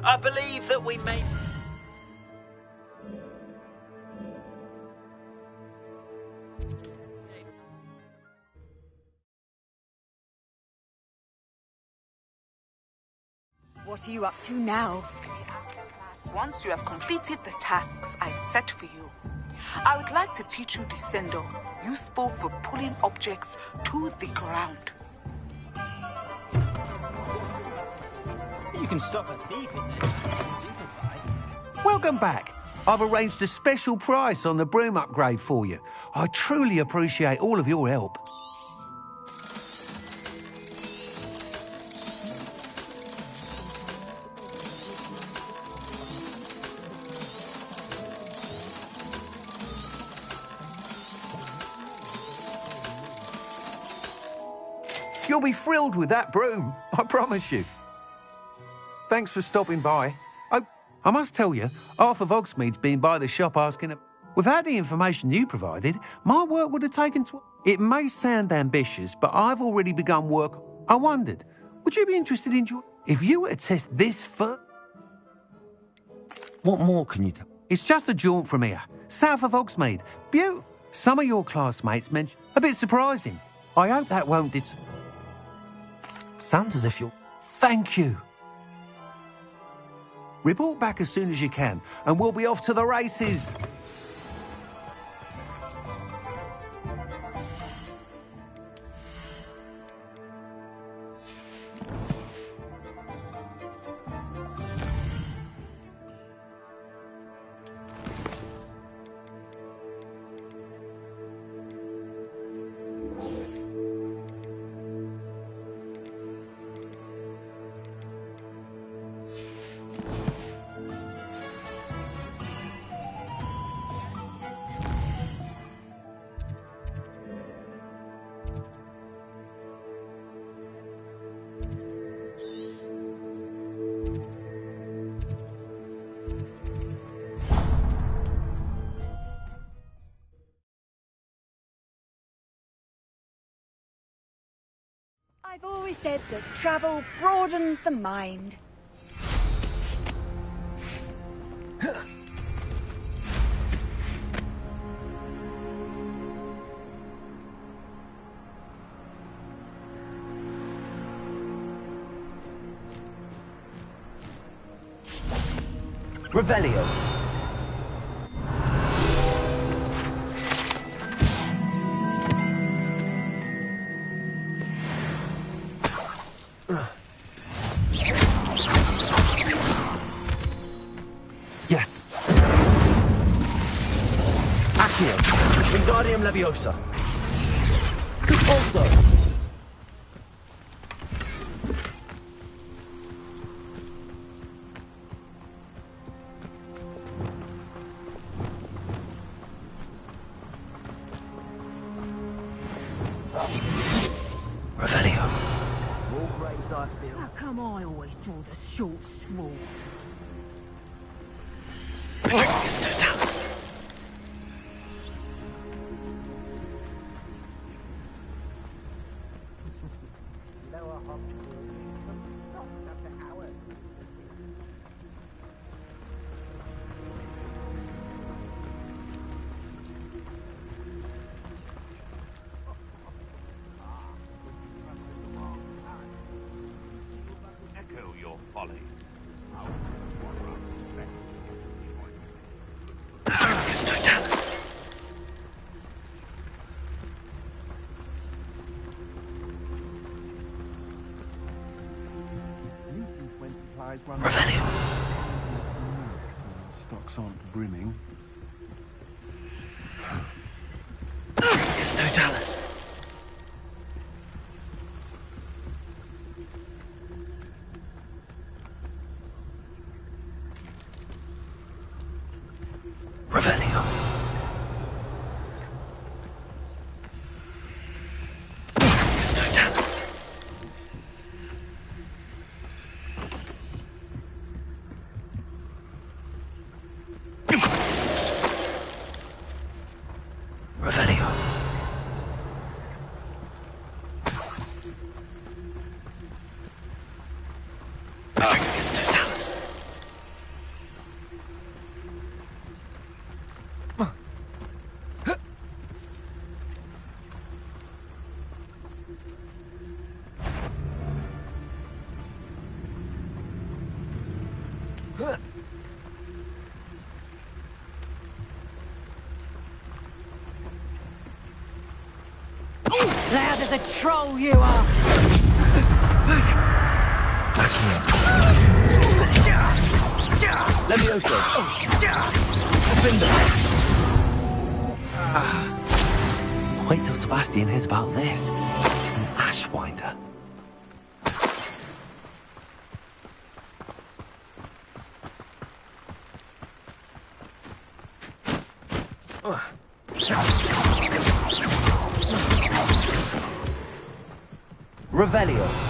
I believe that we may... What are you up to now? Once you have completed the tasks I've set for you, I would like to teach you Descendo, useful for pulling objects to the ground. You can stop a thief in there. Welcome back. I've arranged a special price on the broom upgrade for you. I truly appreciate all of your help. You'll be thrilled with that broom, I promise you. Thanks for stopping by. Oh, I must tell you, Arthur Vogsmeade's been by the shop asking... Without the information you provided, my work would have taken... It may sound ambitious, but I've already begun work. I wondered, would you be interested in... If you were to test this first... What more can you tell? It's just a jaunt from here, south of Vogsmeade. Beautiful. Some of your classmates mentioned... A bit surprising. I hope that won't... Sounds as if you're... Thank you. Report back as soon as you can, and we'll be off to the races. I've always said that travel broadens the mind. Revelio. Yes. Accio. Wingardium Leviosa. Also. Revelio. How come I always draw the short straw? Patricius Totalis. Echo your folly. Patricius Totalis. Revelio. Stocks aren't brimming. Patricius Totalis. Revelio. Patricius Totalis. Revelio. Patricius Totalis. Loud as a troll you are! Levioso. Wait till Sebastian hears about this. An Ashwinder. Revelio.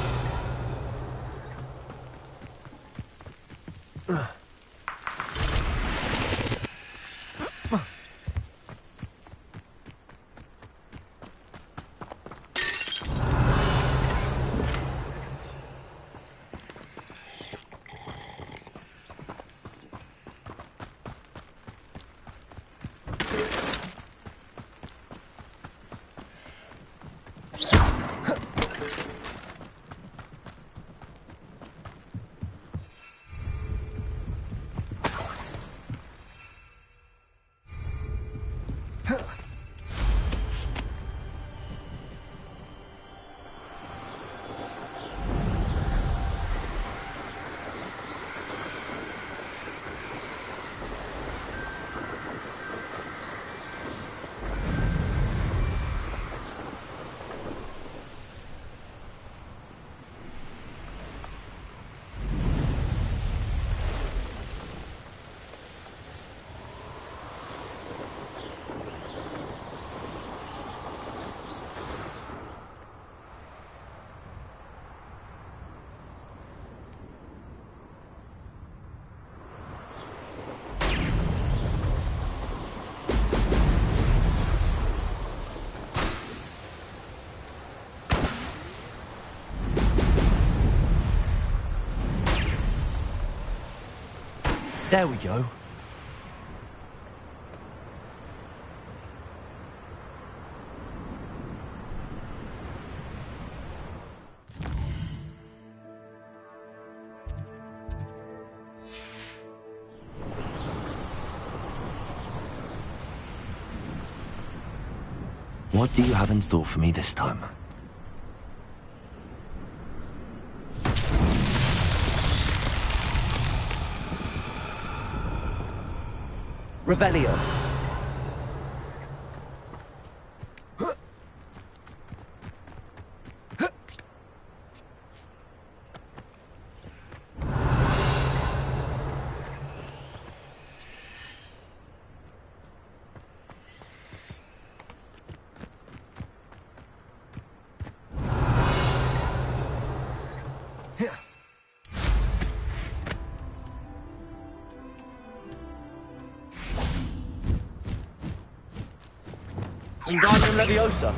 There we go. What do you have in store for me this time? Revelio. Wingardium Leviosa.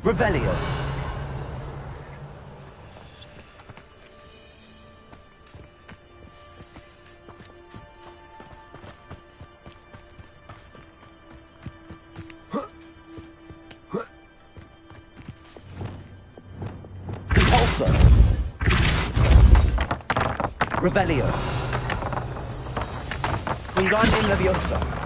Revelio. Compulso. Revelio. Wingardium Leviosa.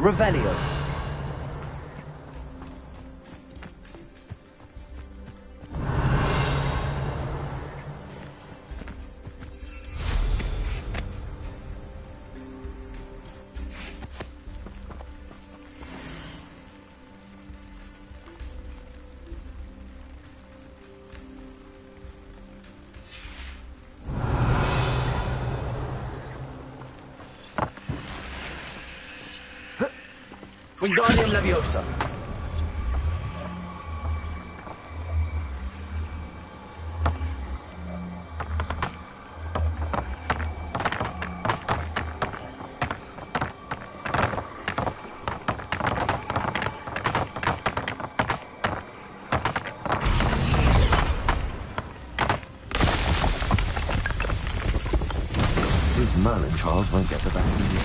Revelio. Wingardium Leviosa. His Merlin trials won't get the best of you.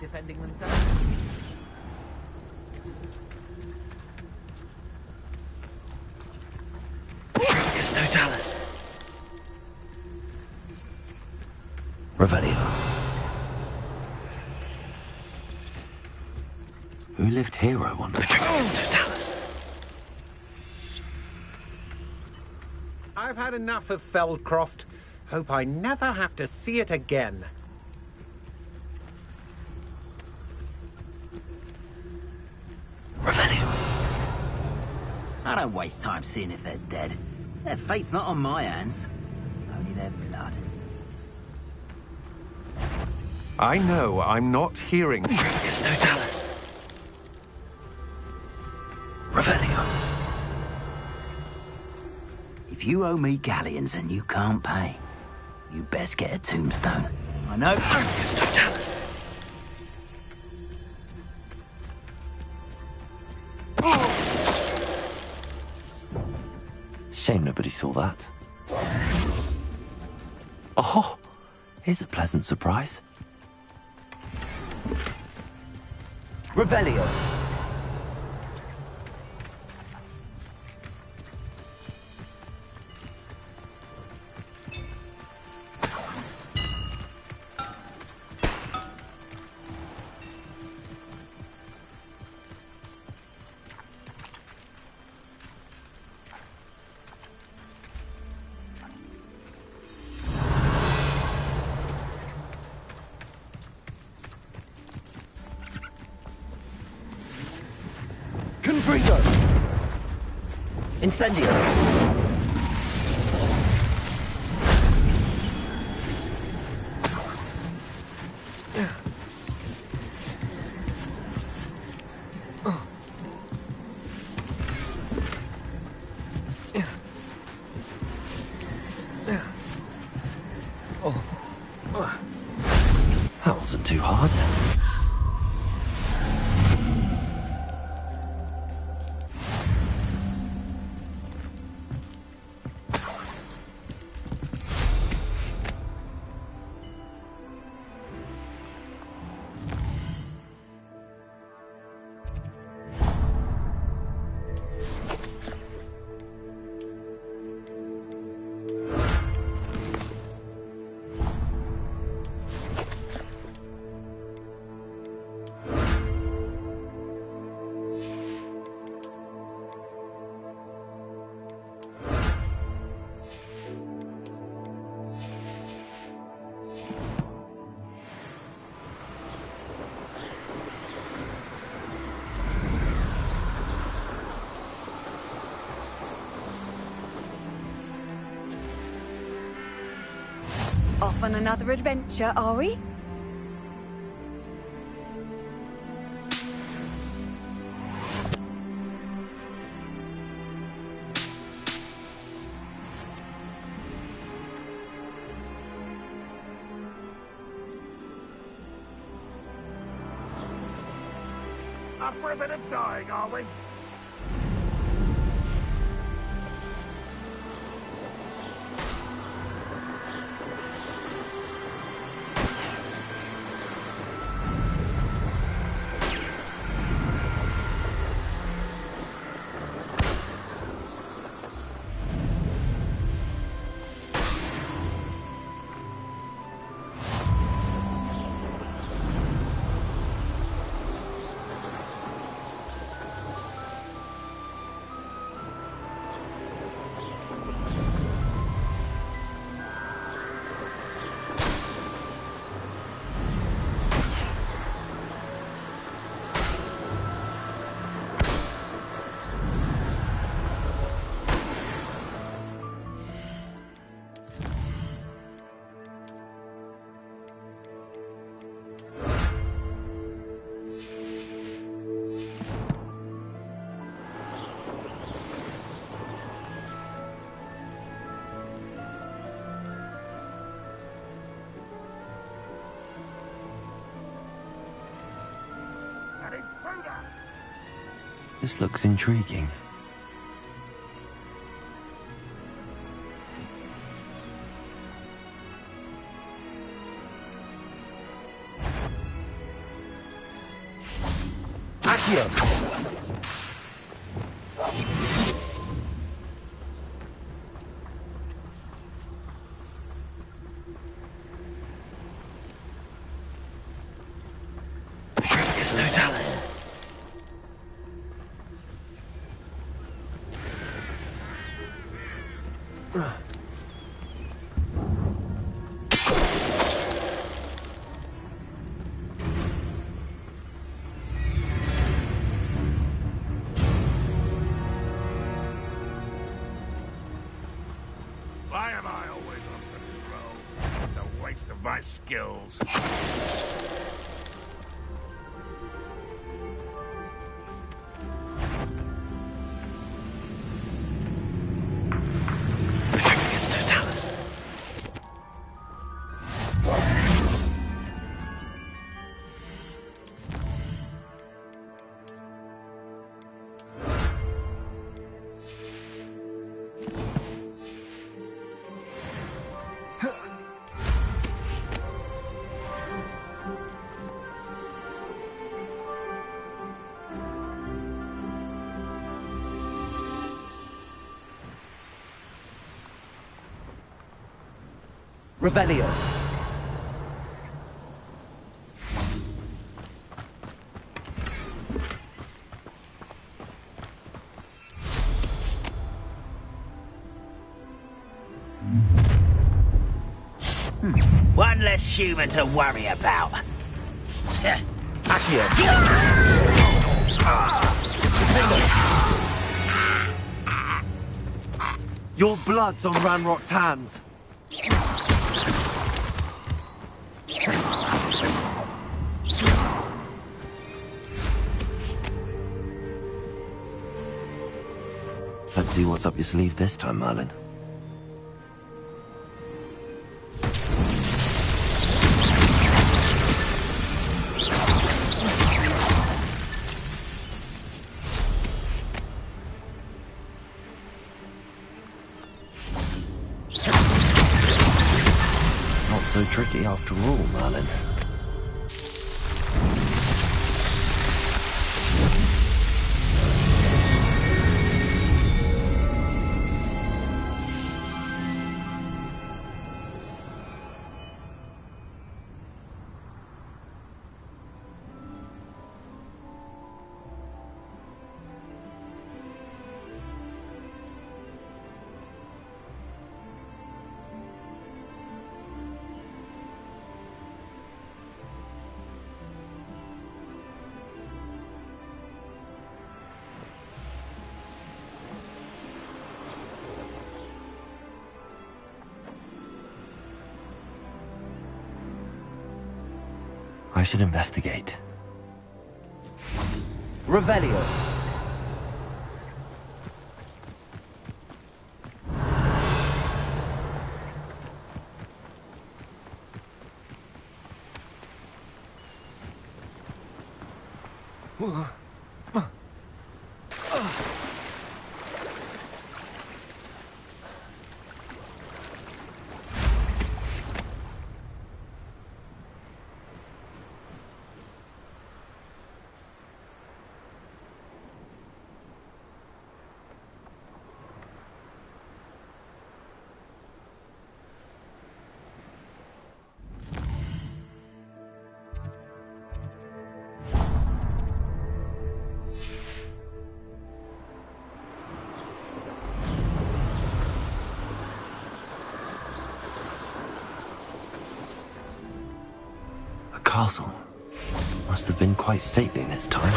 Defending themselves. Tricus Totalis. Revelio. Who lived here, I wonder? Tricus Totalis. I've had enough of Feldcroft. Hope I never have to see it again. Revelio. I don't waste time seeing if they're dead. Their fate's not on my hands. Only their blood. I know I'm not hearing. Tricus Totalis. Revelio. If you owe me galleons and you can't pay, you best get a tombstone. I know. Tricus Totalis. Shame nobody saw that. Oh, here's a pleasant surprise. Revelio. Confringo! Incendio! That wasn't too hard. Off on another adventure, are we? Up for a bit of dying, are we? This looks intriguing. Accio! Totalis. Why am I always on patrol? The waste of my skills. Totalis. Revelio. One less human to worry about. Accio. Your blood's on Ranrock's hands. Let's see what's up your sleeve this time, Merlin. Not so tricky after all, Merlin. I should investigate. Revelio. Castle. Must have been quite stately in its time.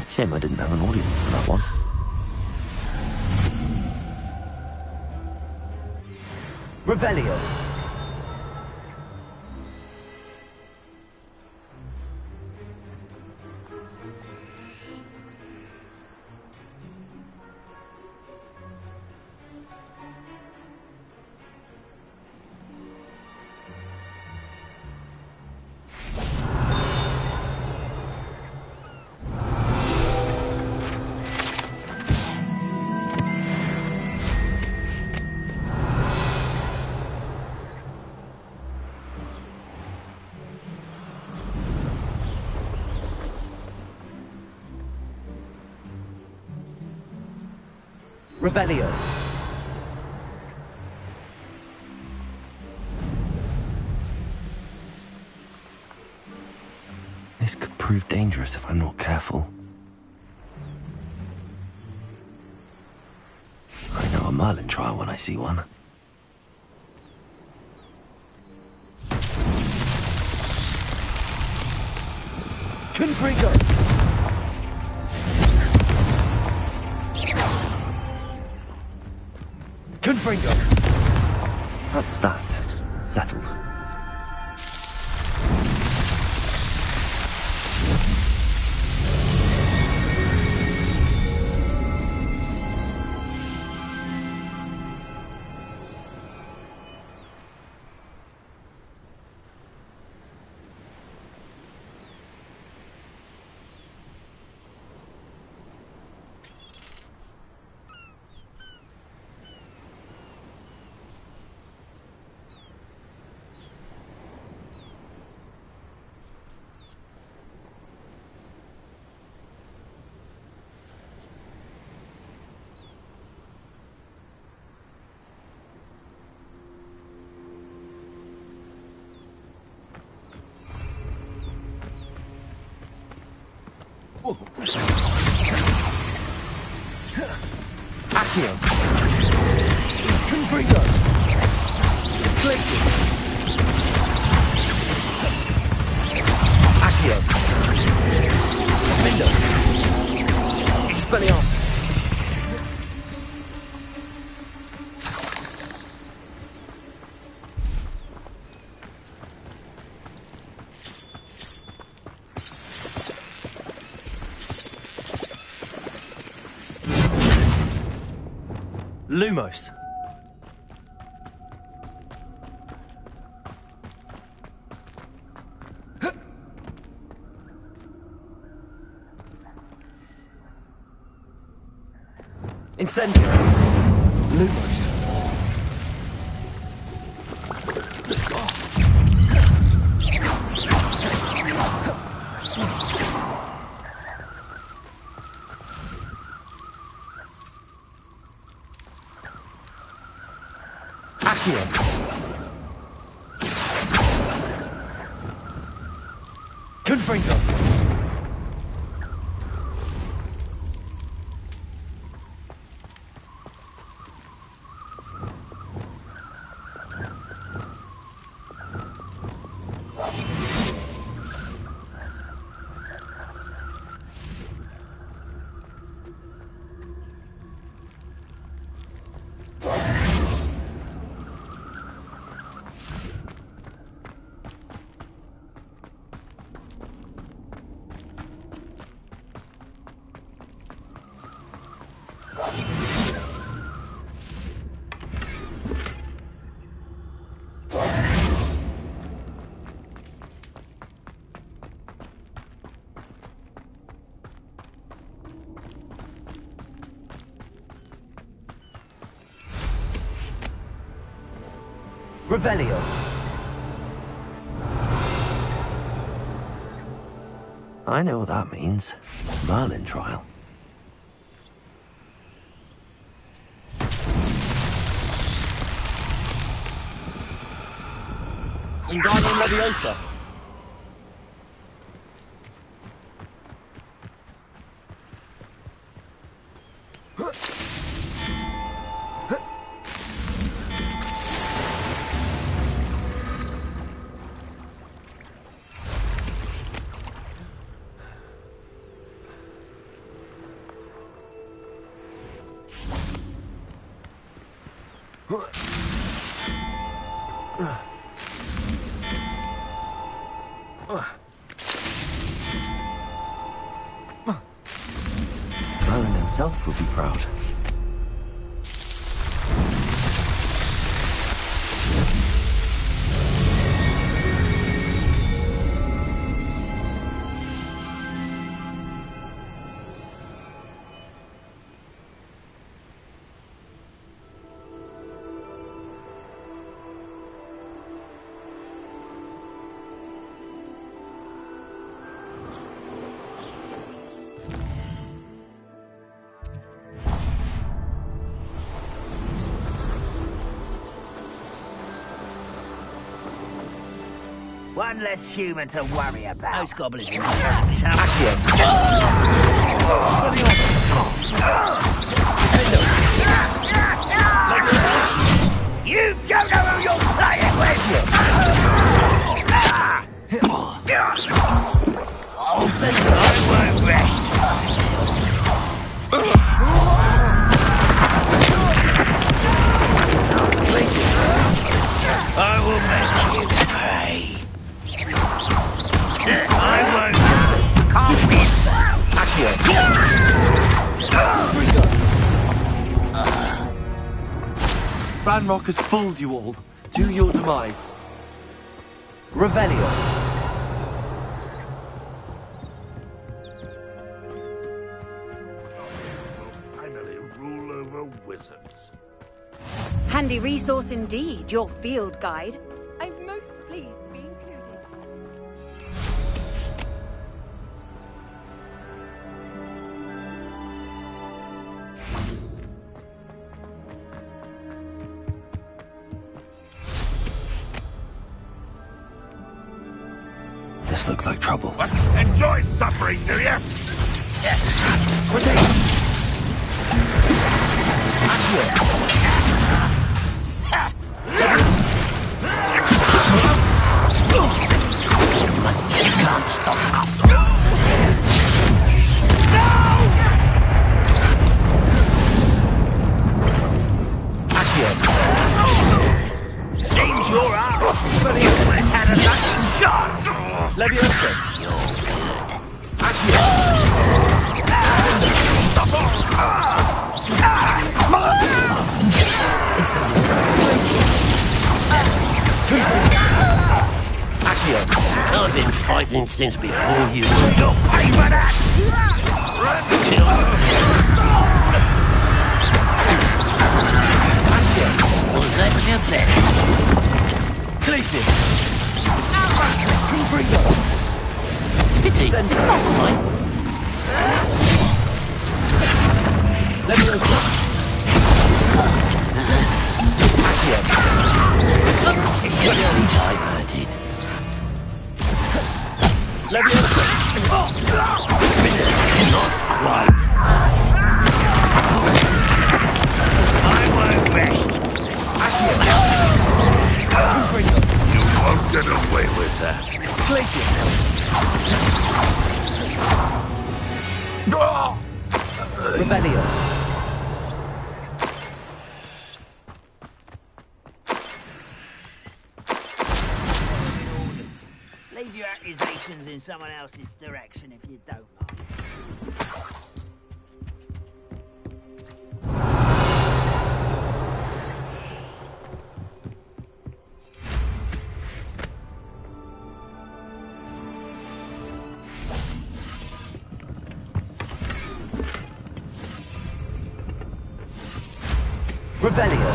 Shame I didn't have an audience for that one. Revelio. Revelio. This could prove dangerous if I'm not careful. I know a Merlin trial when I see one. Confringo. Confringo. That's that. Settled. Accio. Confringo. Glacier. Accio. Mindo. Expelliarmus. Lumos. Incendio. Lumos. Accio. Confringo. Revelio. I know what that means. Merlin trial. Wingardium Leviosa. Merlin himself would be proud. One less human to worry about. Those goblins in You don't know who you're playing with! I won't rest. I will make you pay. I won't. Can't win. Ranrock has fooled you all. To your demise. Revelio. Finally rule over wizards. Handy resource indeed, your field guide. I'm most pleased to be included. This looks like trouble. What? Enjoy suffering, do you? You can't stop us. Seems you're out. Let's have a lucky shot. Leviosa. I've been fighting since before you. You'll pay for that. Was that your bet? Glacier. Pity. Mine. Leviosa. It's clearly diverted. Leviosa. Not quite. I won't rest. You won't get away with that. Glacier. Revelio. Leave your accusations in someone else's direction if you don't mind. Revelio.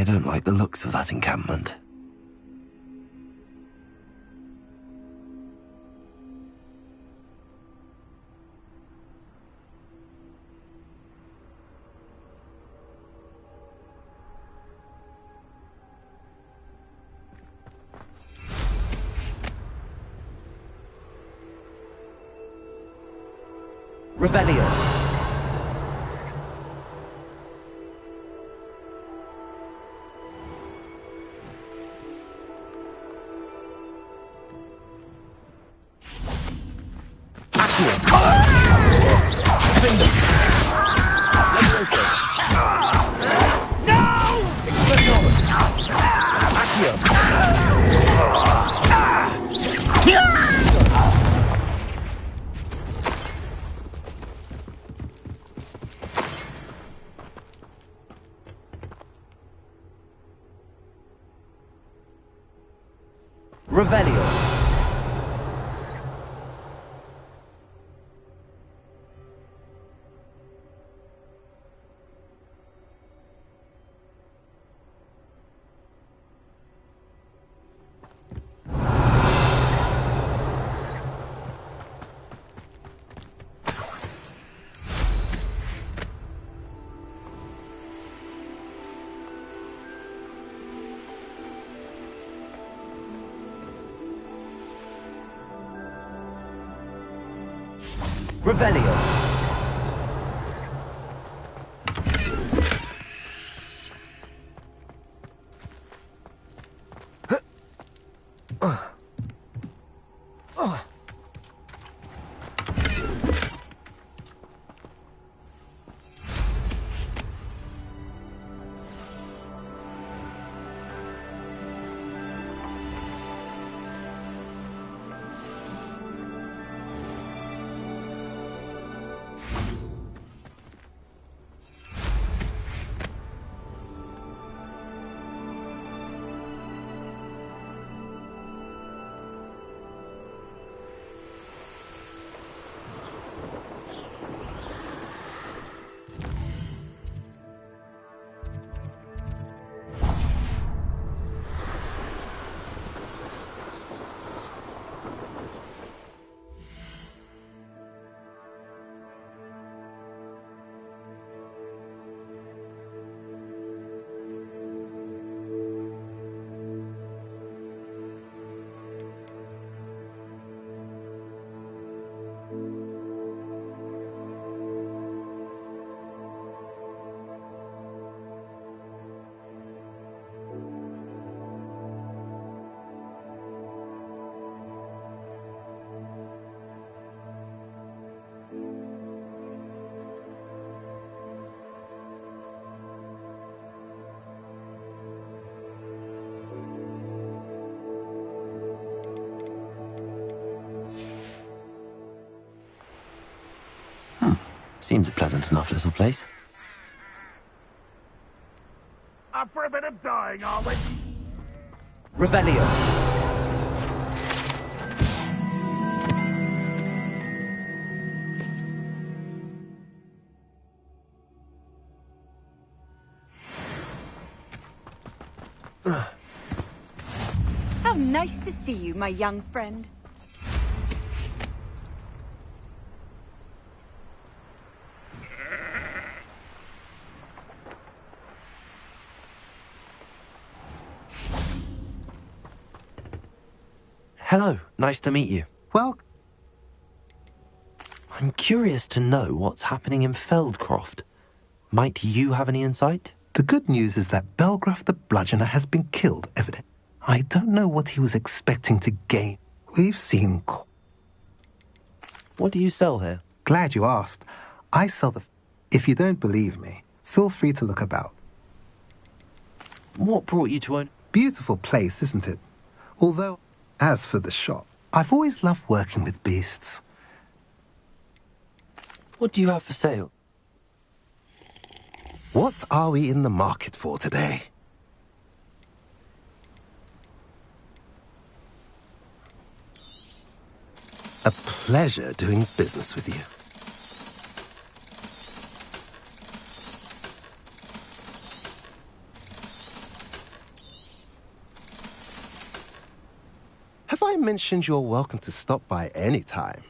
don't like the looks of that encampment. Revelio. Revelio. Revelio. Seems a pleasant enough little place. Up for a bit of dying, are we? Revelio. How nice to see you, my young friend. Hello, nice to meet you. Well, I'm curious to know what's happening in Feldcroft. Might you have any insight? the good news is that Belgraf the Bludgeoner has been killed, evidently. I don't know what he was expecting to gain. We've seen... What do you sell here? Glad you asked. I sell the... If you don't believe me, feel free to look about. What brought you to own... Beautiful place, isn't it? Although, as for the shop, I've always loved working with beasts. What do you have for sale? What are we in the market for today? A pleasure doing business with you. I mentioned you're welcome to stop by any time.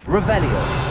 Revelio.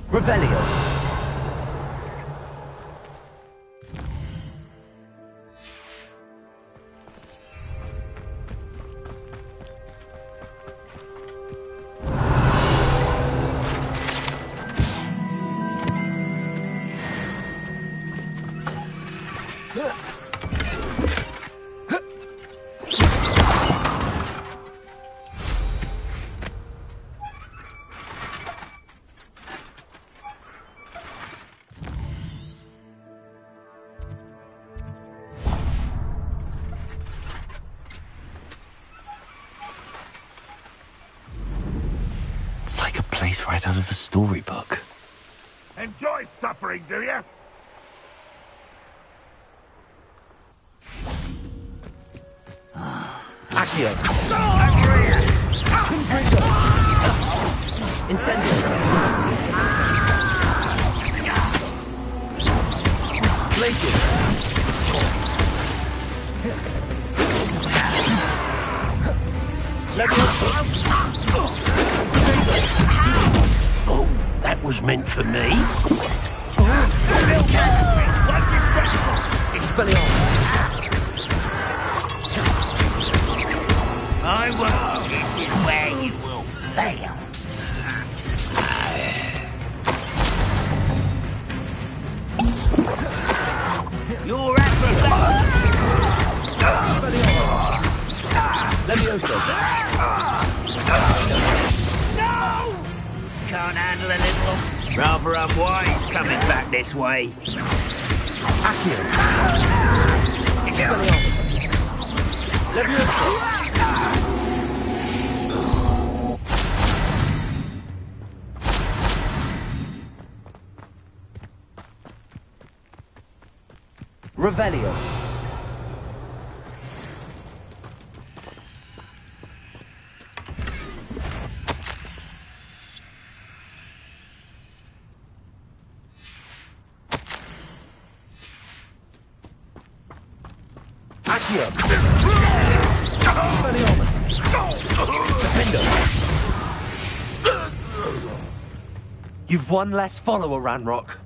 Revelio. It's like a place right out of a storybook. Enjoy suffering, do you? Accio. Incendio. Glacius. Oh, that was meant for me. Expelliarmus. I won't. This is where you will fail. You're Levioso. No! Can't handle a little. Rather unwise coming back this way. Accio. Expelliarmus. Levioso. Revelio. Accio. You've one less follower, Ranrock.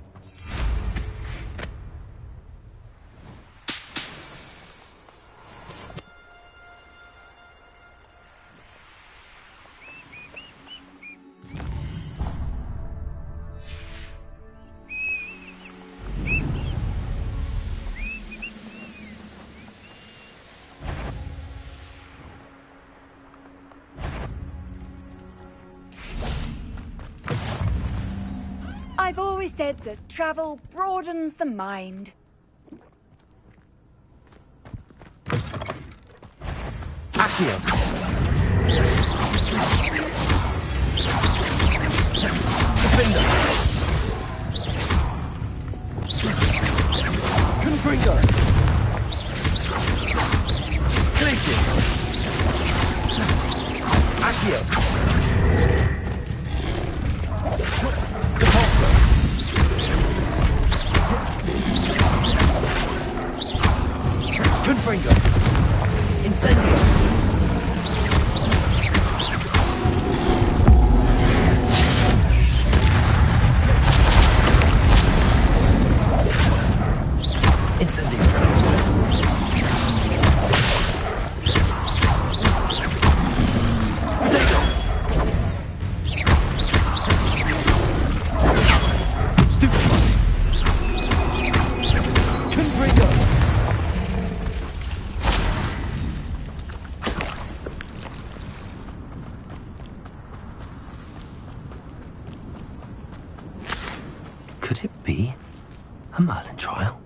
I've always said that travel broadens the mind. Accio. Defender. Confringo. Glacius. Accio. Depulso. Confringo. Incendio. Incendio. Potato. Stupefy. Confringo. Could it be a Merlin trial?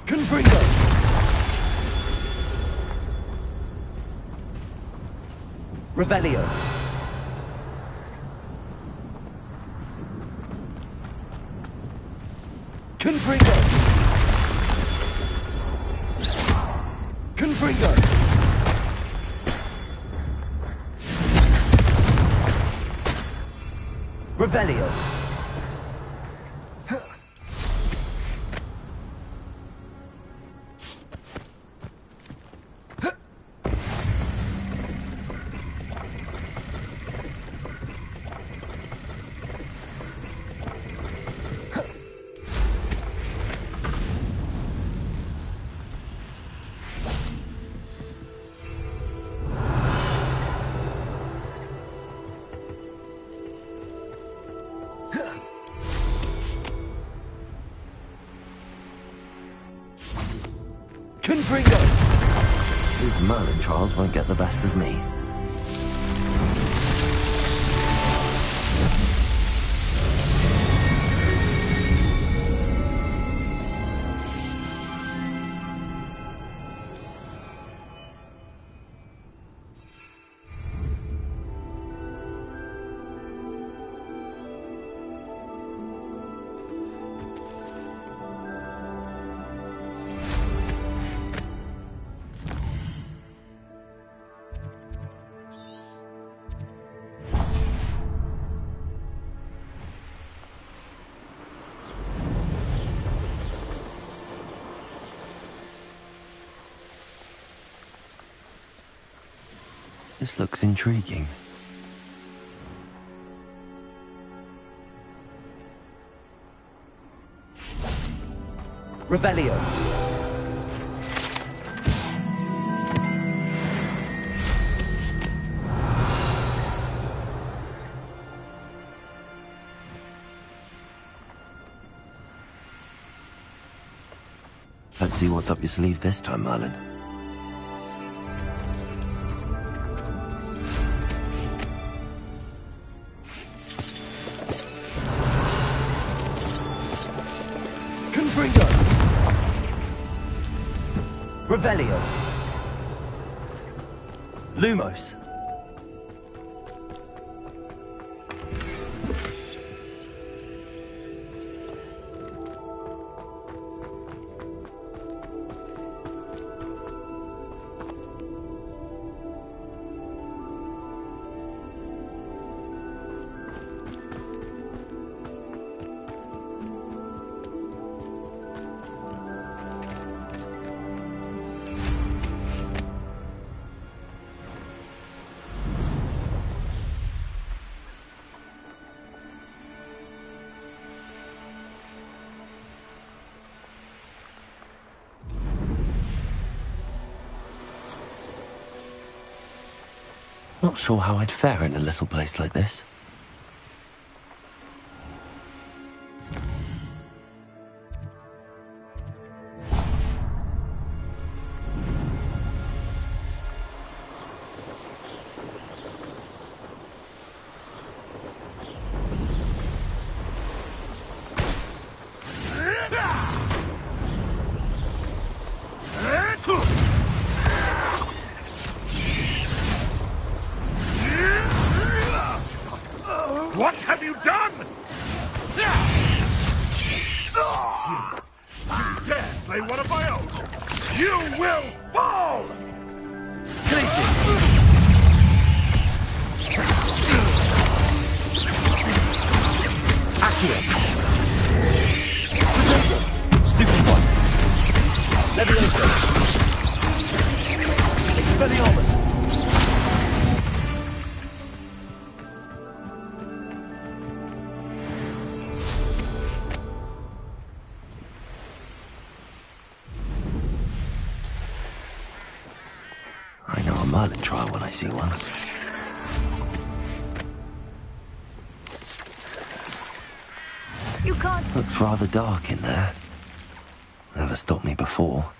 Confringo. Revelio. Confringo. Confringo. Revelio. Confringo. These Merlin trials won't get the best of me. This looks intriguing. Revelio. Let's see what's up your sleeve this time, Merlin. Confringo! Revelio! Lumos! Not sure how I'd fare in a little place like this. What have you done? You dare slay one of my own? You will fall! Accurate. Potato. Stupid one. Levioso. Expelliarmus. I know a Merlin trial when I see one. You can't. Looks rather dark in there. Never stopped me before.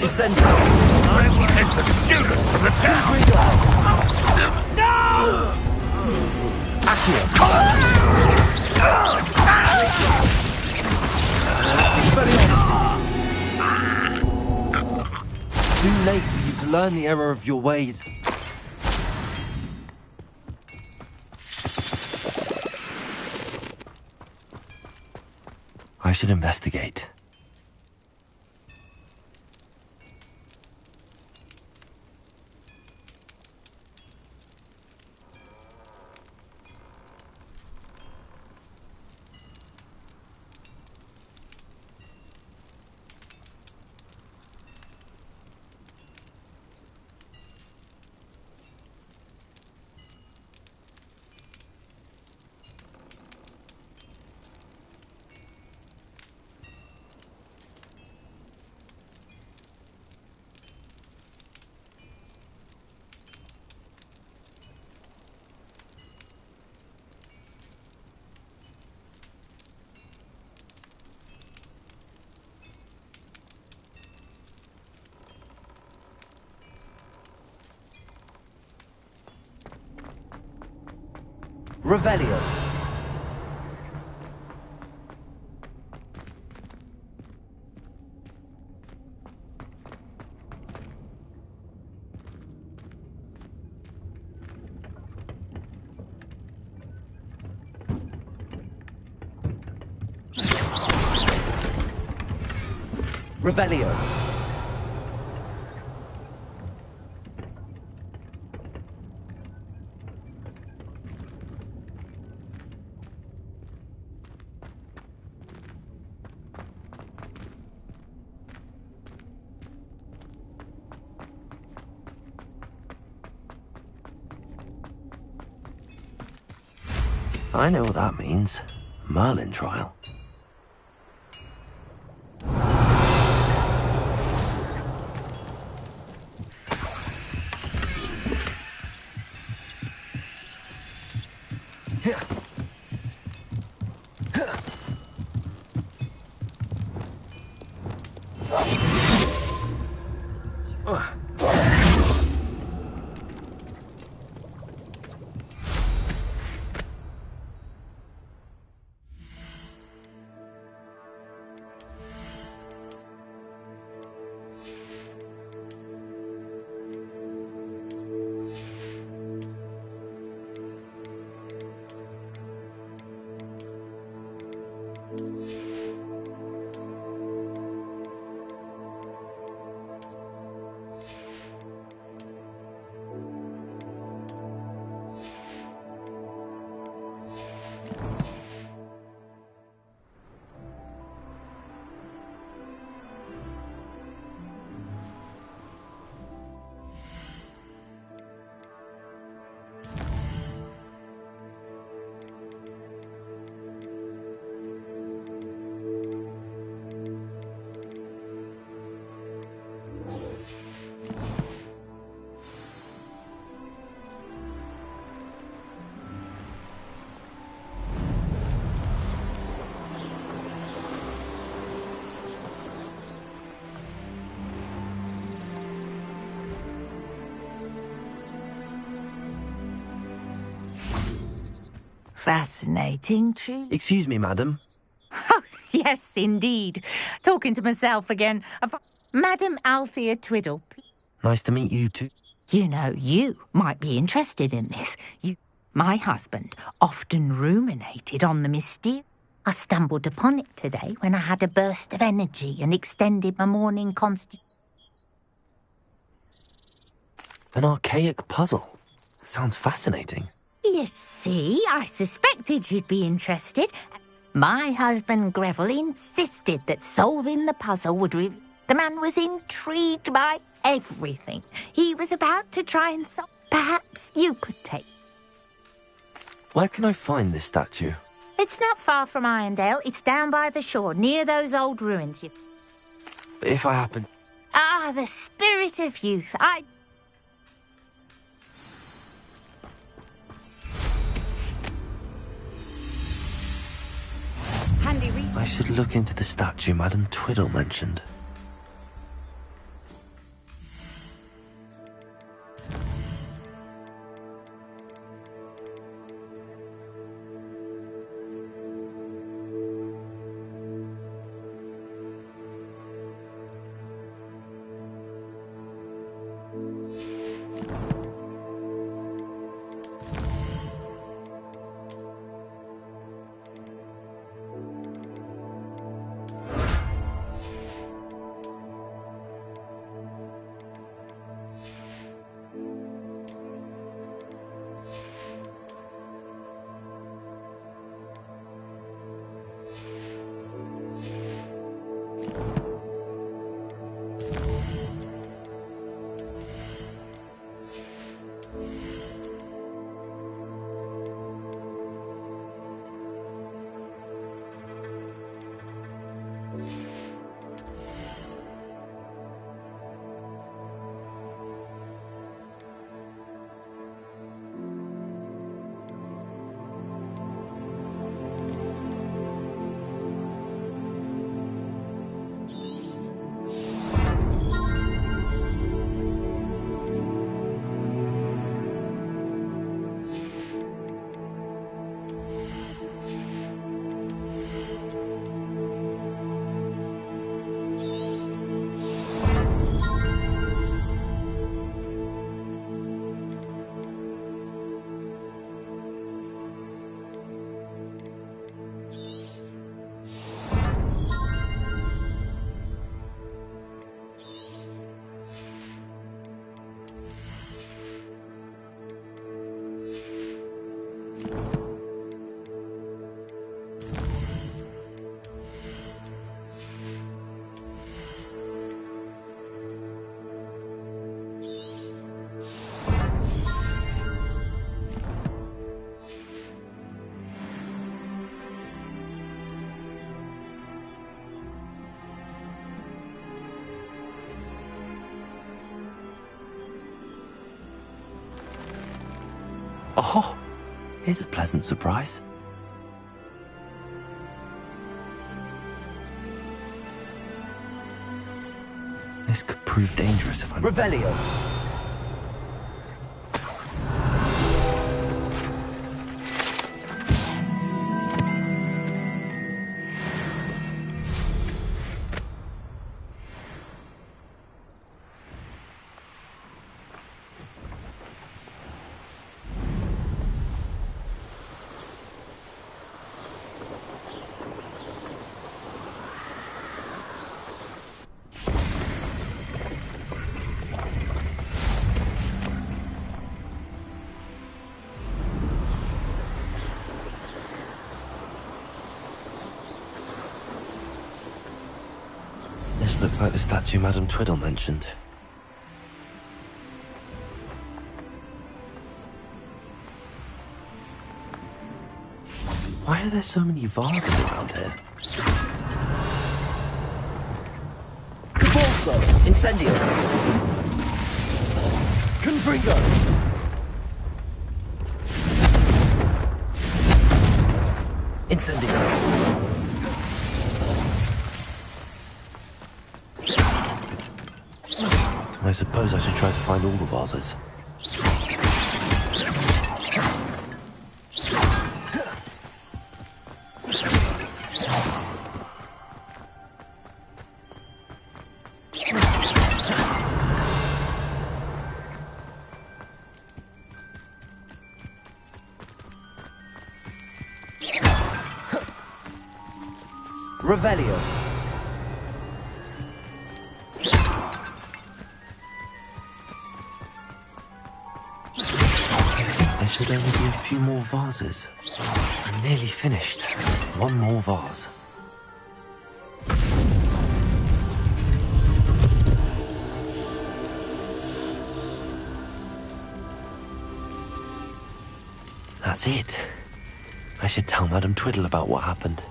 Incendio. It's the student of the town! No! Accio. Too late for you to learn the error of your ways. I should investigate. Revelio. Revelio. I know what that means. Merlin trial. Fascinating, truly. Excuse me, madam. Oh, yes, indeed. Talking to myself again. Madam Althea Twiddle. Nice to meet you too. You know, you might be interested in this. My husband often ruminated on the mysterious. I stumbled upon it today when I had a burst of energy and extended my morning An archaic puzzle. Sounds fascinating. You see, I suspected you'd be interested. My husband Greville insisted that solving the puzzle would reveal the man was intrigued by everything he was about to try and solve. Perhaps you could take. Where can I find this statue? It's not far from Irondale. It's down by the shore, near those old ruins. If I happen... Ah, the spirit of youth. I should look into the statue Madame Twiddle mentioned. Oh, here's a pleasant surprise. This could prove dangerous if I'm... Revelio. This looks like the statue Madame Twiddle mentioned. Why are there so many vases around here? Convulso. Incendio. Confringo. Incendio. I suppose I should try to find all the vases. Revelio. There should only be a few more vases. I'm nearly finished. One more vase. That's it. I should tell Madame Twiddle about what happened.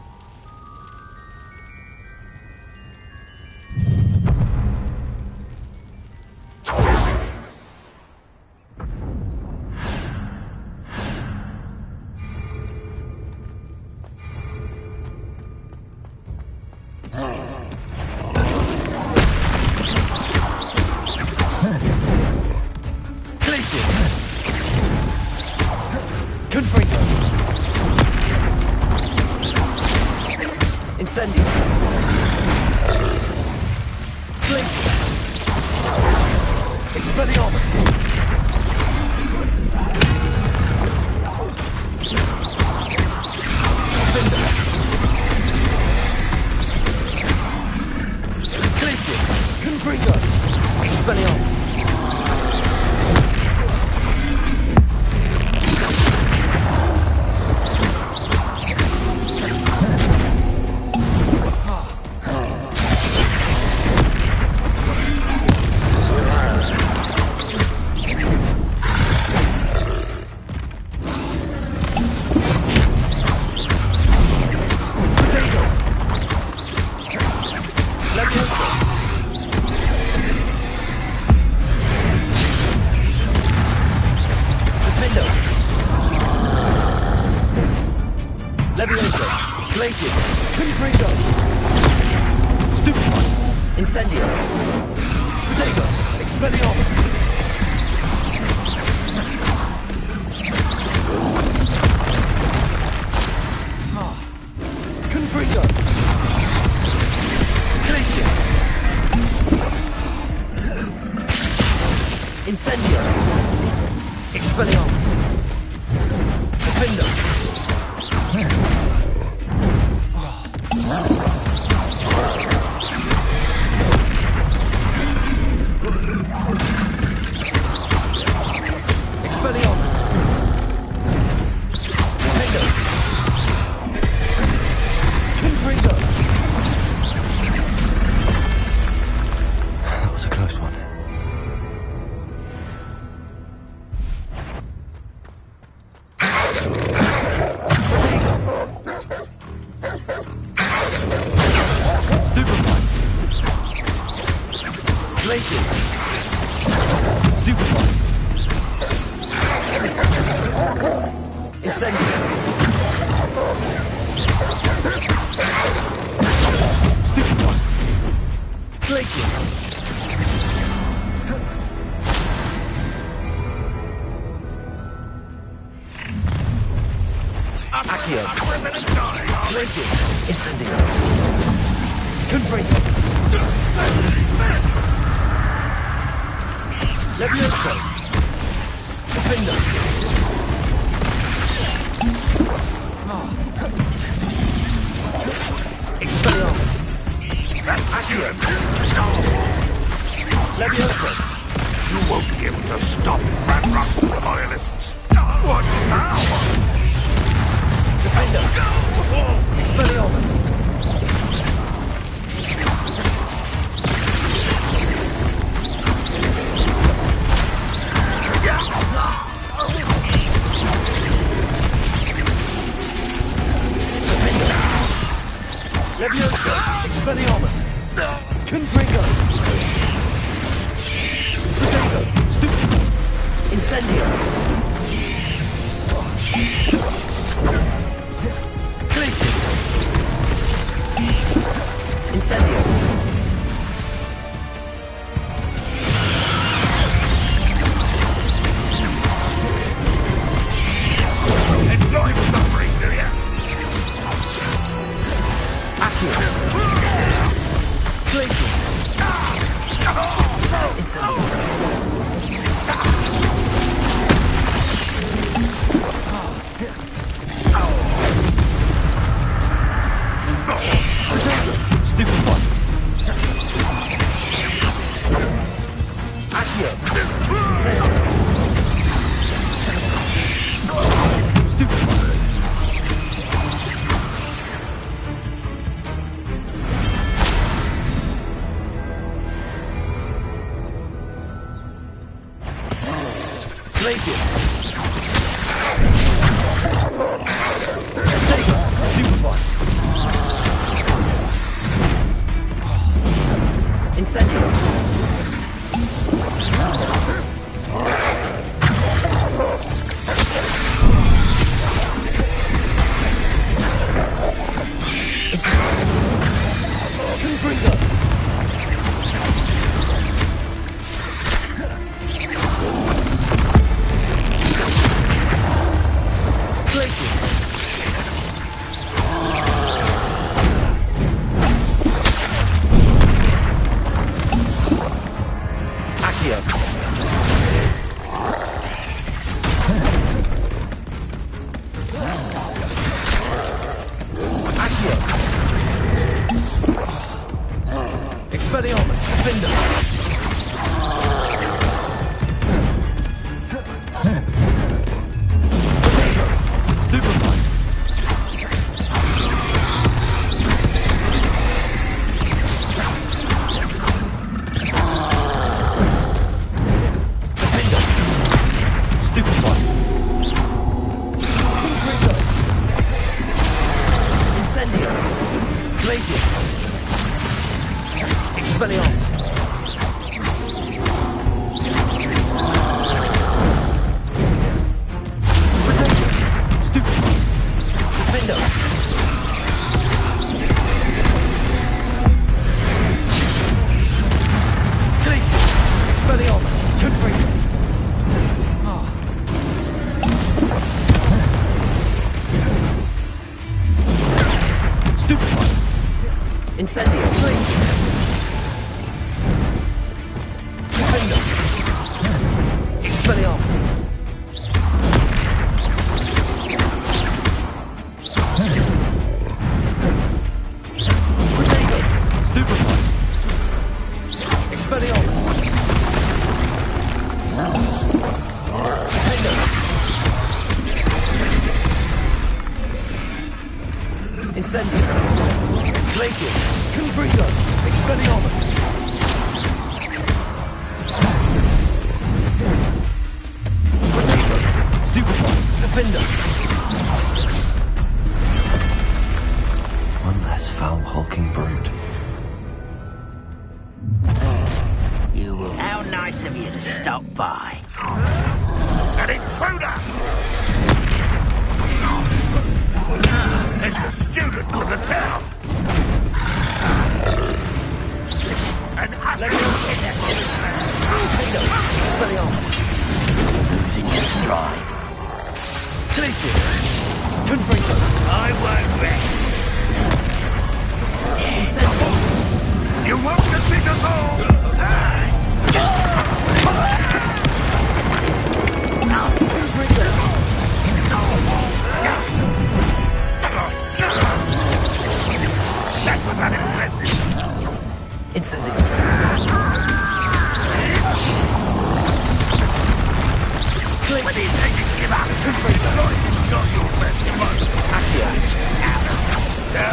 Incendio. Expelliarmus. Glacius. Confringo. Expelliarmus. Incendio. Potato. Expelliarmus. Confringo. Glacier. Incendio. Expelliarmus. Defender. Expelliarmus. Defender. Confringo. That was a close one. Glaciers. Stupefy. Incendio. Stupefy. Glaciers. Accio. Glaciers. Incendio. Confringo. Levioso. Defender. Expelliarmus. Accio. Levioso. You won't be able to stop Ranrock's loyalists. What now? Defender. Expelliarmus. Levioso. Expelliarmus. Confringo. Potato. Stupefy. Incendio. Glaciers. Incendio. Enjoy suffering, do ya? Accio. Glaciers. Incendio. Accio. Incendio. Stupefy. Glacius. Sega. Stupefy. Incendio. Confringo. Glacius. Accio. Accio. Expelliarmus. Defender. Potato. Stupefy. Defender. Stupefy. Confringo. Incendio. Glacius. Expelliarmus. Potato. Stupefy. Defender. Glacius. Expelliarmus. Confringo. Stupefy. Incendio. Glacius. Defender. Expelliarmus. Potato. Stupefy. Expelliarmus. Defender. Incendio. Glacius. Confringo. Expelliarmus. Potato. Stupefy. Defender. One less foul-hulking brute. How nice of you to stop by. An intruder! It's the student from the town. An Expelliarmus. Losing your stride. Glacius. Confringo. I won't rest. Incendio. You won't defeat us all! Confringo. That was unimpressive. Incendio. When do you think you give up? Like you've got your best money. Accio. No,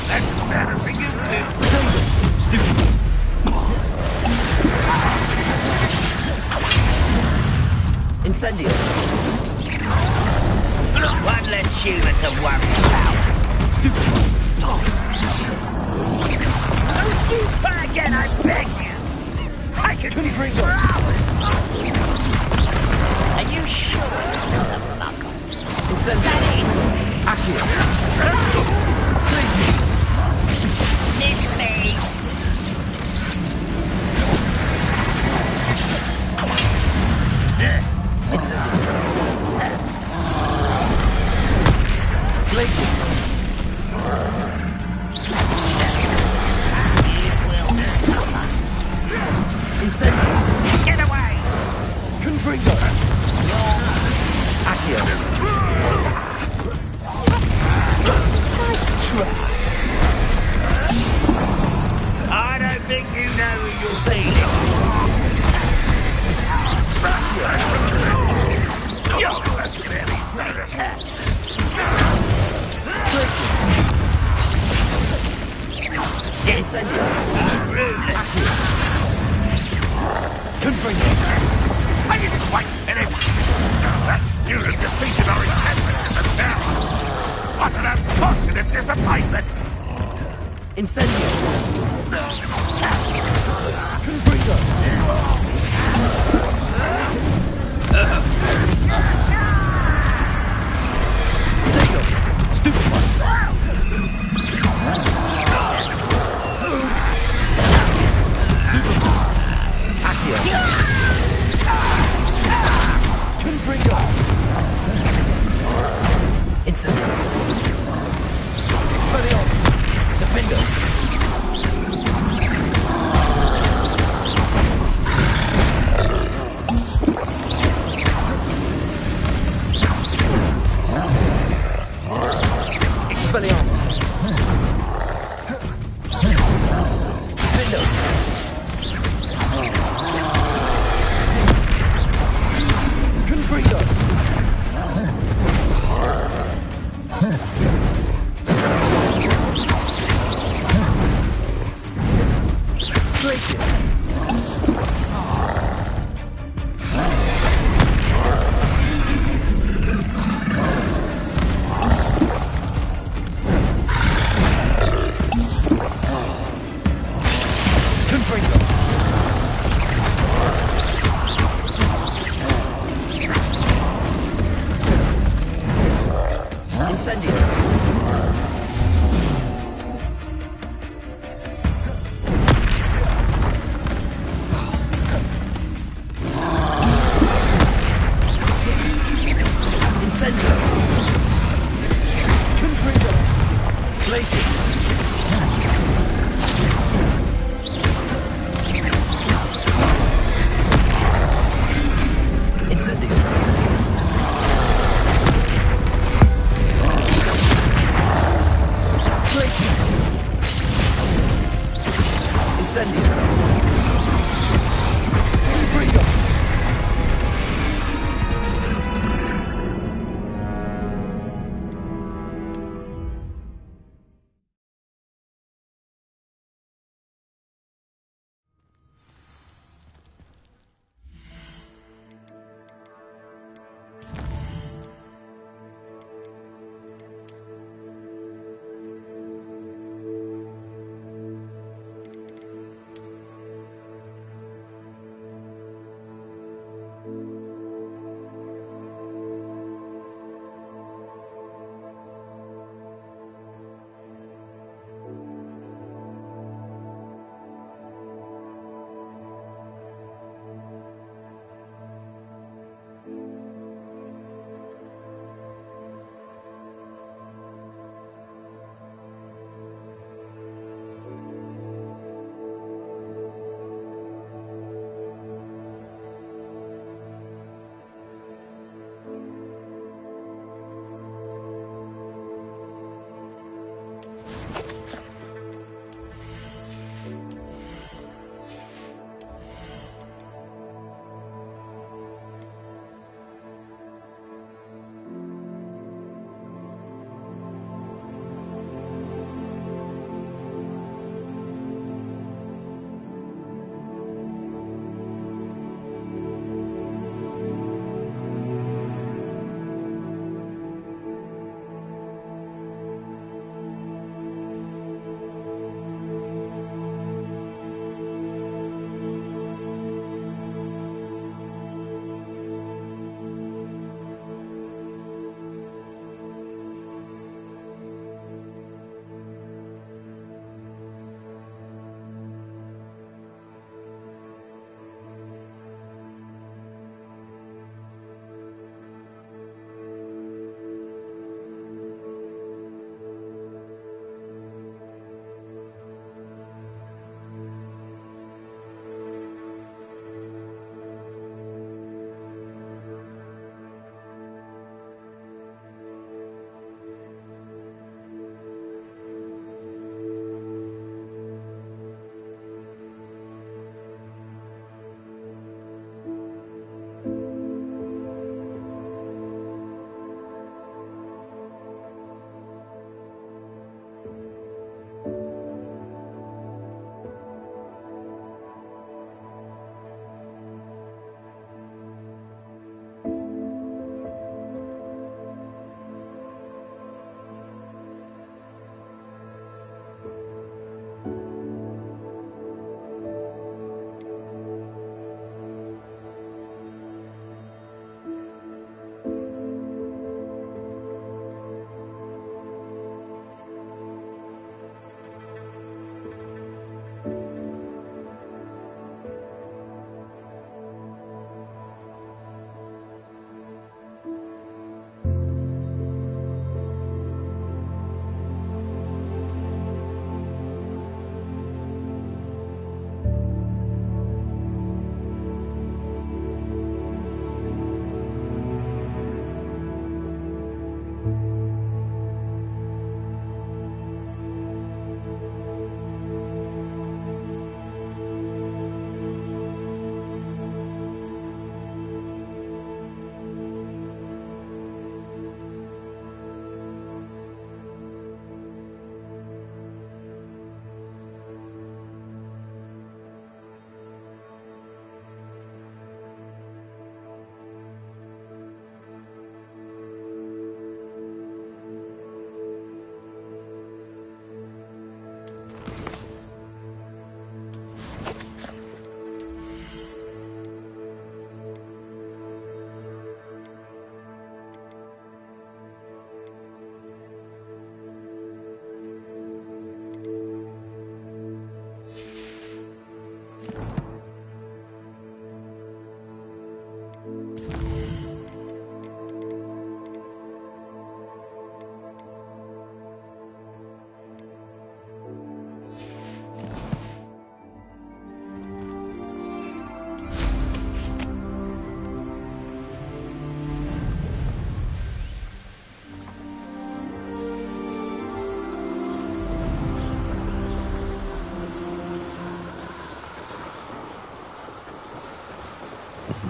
that's embarrassing, isn't it? Potato. Stupefy. Incendio. One less shooter to worry about. Stupefy. Don't you try again, I beg you! I could be for hours! Are you sure it's a muckle? Incendio. Accio. Glacius. Miss me! Incendio. Glacius. Incendio. Get away! Confringo. Accio. Nice try. I don't think you know who you're seeing. Wait, anyway. That student defeated our encampment in the tower. What an unfortunate disappointment. Incendio. Confringo. Potato. Stupefy. Accio. Confringo. Incendio. Expelliarmus. Defender.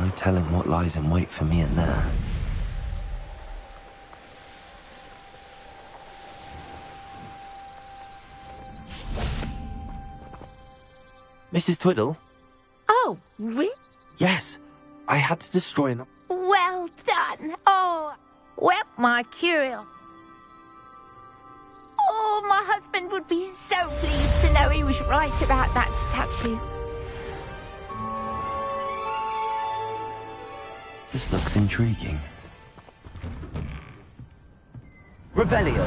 No telling what lies in wait for me in there. Mrs. Twiddle? Oh, really? Yes. I had to destroy an... Well done. Oh, well, my curiosity. Oh, my husband would be so pleased to know he was right about that statue. This looks intriguing. Revelio.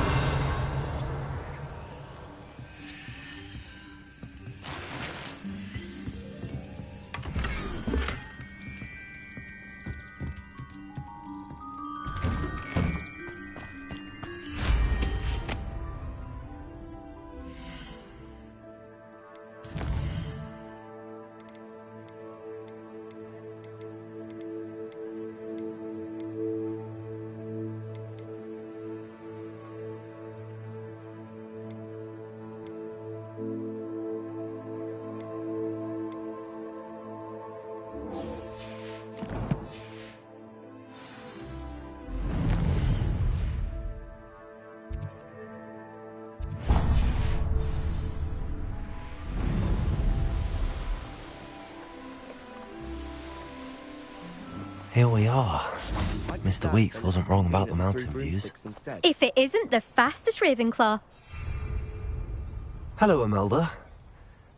Here we are. Mr. Weeks wasn't wrong about the mountain views. If it isn't the fastest Ravenclaw. Hello, Imelda.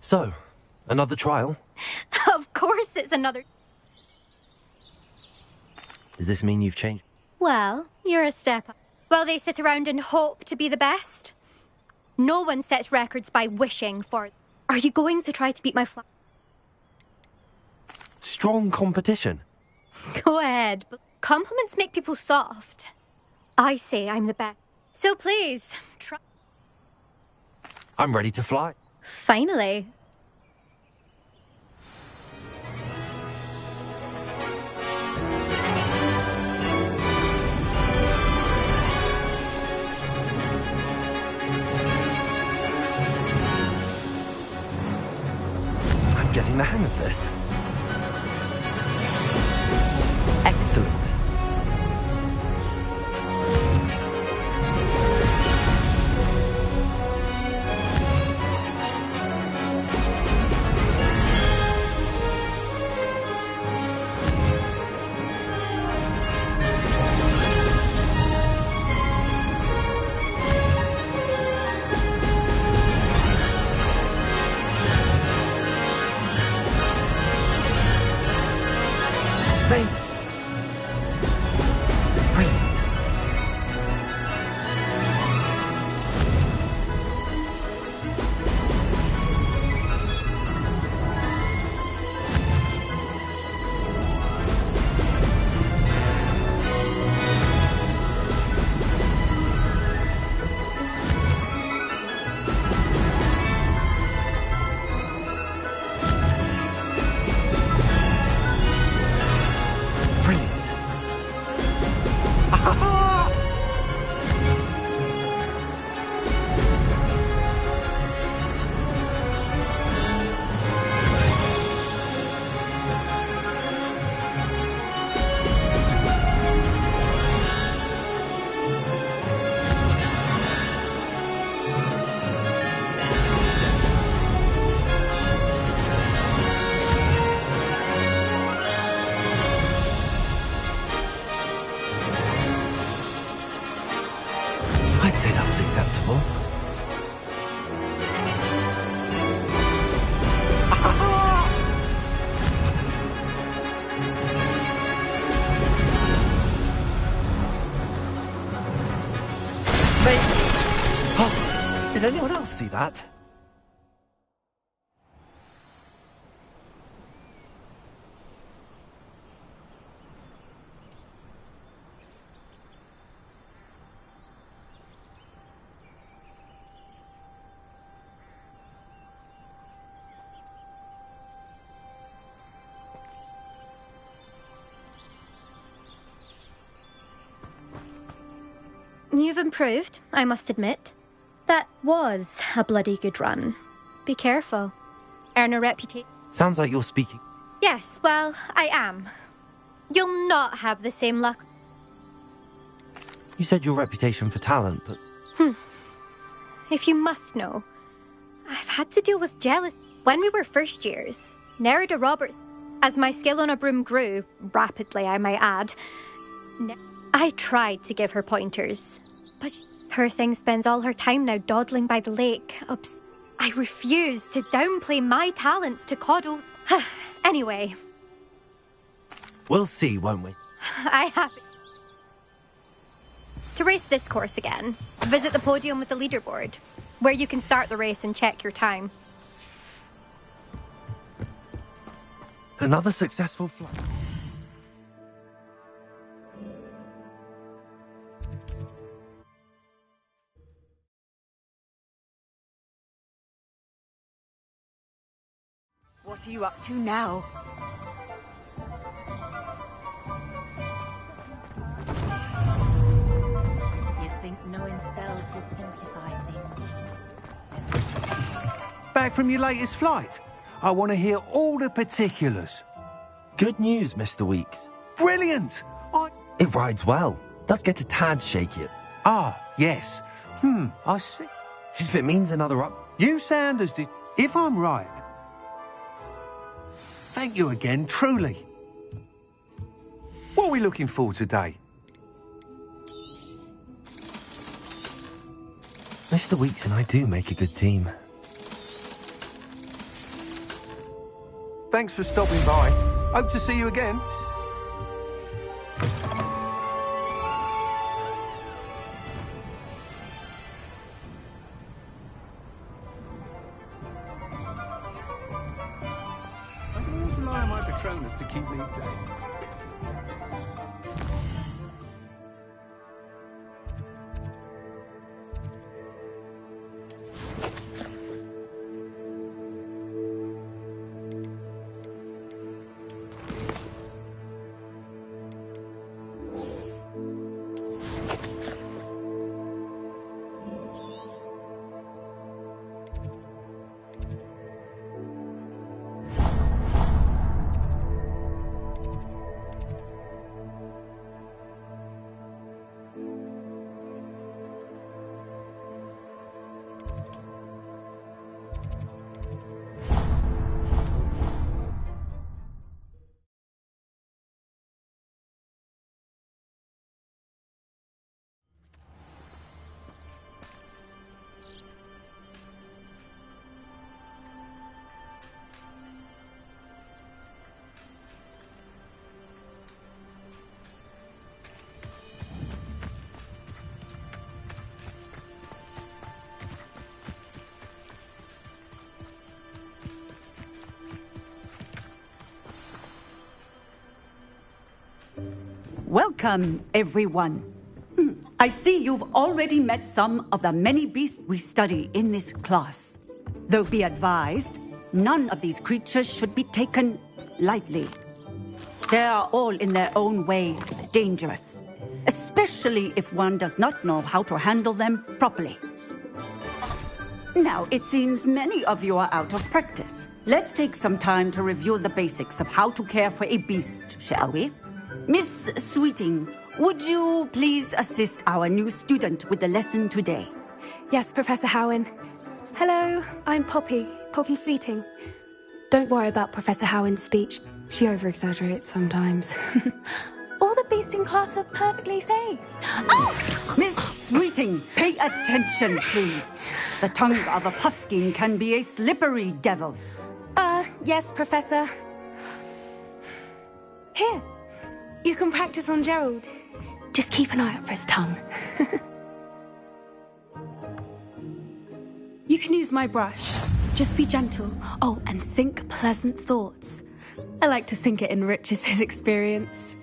So, another trial? Of course it's another... Does this mean you've changed? Well, you're a step up. Well, they sit around and hope to be the best. No one sets records by wishing for... Are you going to try to beat my Strong competition. Go ahead, but compliments make people soft. I say I'm the best. So please, try... I'm ready to fly. Finally. I'm getting the hang of this. Excellent. Made it. Brilliant. I'd say that was acceptable. Oh, did anyone else see that? You've improved, I must admit. That was a bloody good run. Be careful. Earn a reputation. Sounds like you're speaking. Yes, well, I am. You'll not have the same luck. You said your reputation for talent, but... If you must know, I've had to deal with jealousy. When we were first years, Nerida Roberts, as my skill on a broom grew, rapidly I might add, I tried to give her pointers, but poor thing spends all her time now dawdling by the lake. I refuse to downplay my talents to coddle. Anyway. We'll see, won't we? I have... To race this course again, visit the podium with the leaderboard, where you can start the race and check your time. Another successful flight. What are you up to now? You'd think knowing spells would simplify things. Back from your latest flight? I want to hear all the particulars. Good news, Mr. Weeks. Brilliant! It rides well. Does get a tad shaky. Ah, yes. I see. If it means another up... You sound as if I'm right. Thank you again, truly. What are we looking for today? Mr. Weeks and I do make a good team. Thanks for stopping by. Hope to see you again. I can always rely on my Patronus to keep me down. Welcome, everyone. I see you've already met some of the many beasts we study in this class. Though be advised, none of these creatures should be taken lightly. They are all in their own way dangerous, especially if one does not know how to handle them properly. Now, it seems many of you are out of practice. Let's take some time to review the basics of how to care for a beast, shall we? Miss Sweeting, would you please assist our new student with the lesson today? Yes, Professor Howen. Hello, I'm Poppy Sweeting. Don't worry about Professor Howen's speech. She over-exaggerates sometimes. All the beasts in class are perfectly safe. Oh! Miss Sweeting, pay attention, please. The tongue of a puffskein can be a slippery devil. Yes, Professor. Here. You can practice on Gerald. Just keep an eye out for his tongue. You can use my brush. Just be gentle. Oh, and think pleasant thoughts. I like to think it enriches his experience.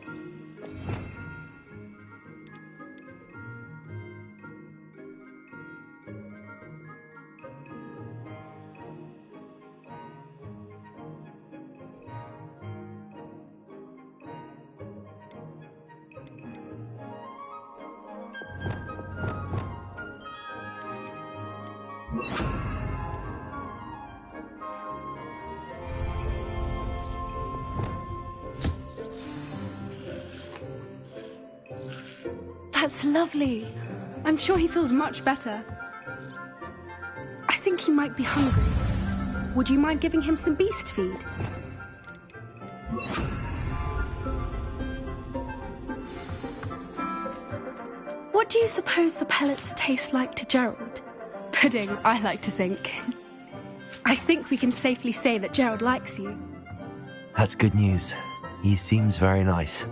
That's lovely. I'm sure he feels much better. I think he might be hungry. Would you mind giving him some beast feed? What do you suppose the pellets taste like to Gerald? Pudding, I like to think. I think we can safely say that Gerald likes you. That's good news. He seems very nice.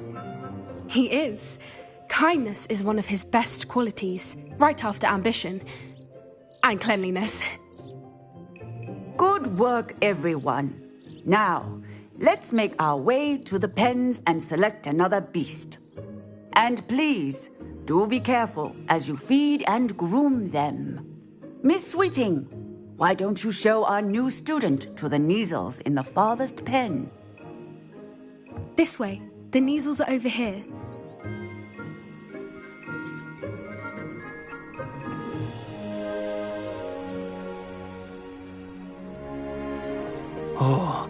He is. Kindness is one of his best qualities, right after ambition. And cleanliness. Good work, everyone. Now, let's make our way to the pens and select another beast. And please, do be careful as you feed and groom them. Miss Sweeting, why don't you show our new student to the Neasels in the farthest pen? This way. The Neasels are over here. Oh,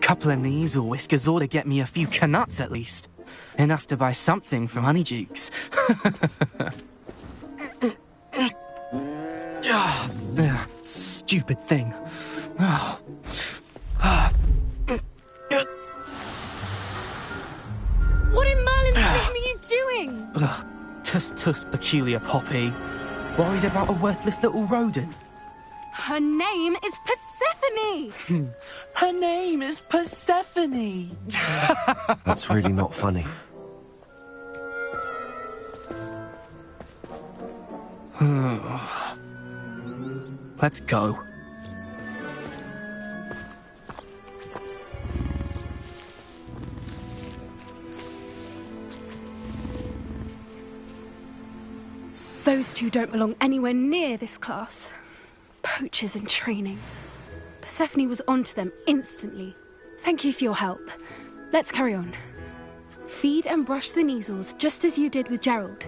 couple of Neasel whiskers ought to get me a few canuts at least. Enough to buy something from Honeydukes. Stupid thing. What in Merlin's name are you doing? Tuss, peculiar Poppy. Worried about a worthless little rodent. Her name is Persephone! Her name is Persephone! That's really not funny. Let's go. Those two don't belong anywhere near this class. Poachers in training. Persephone was onto them instantly. Thank you for your help. Let's carry on. Feed and brush the Neasels just as you did with Gerald.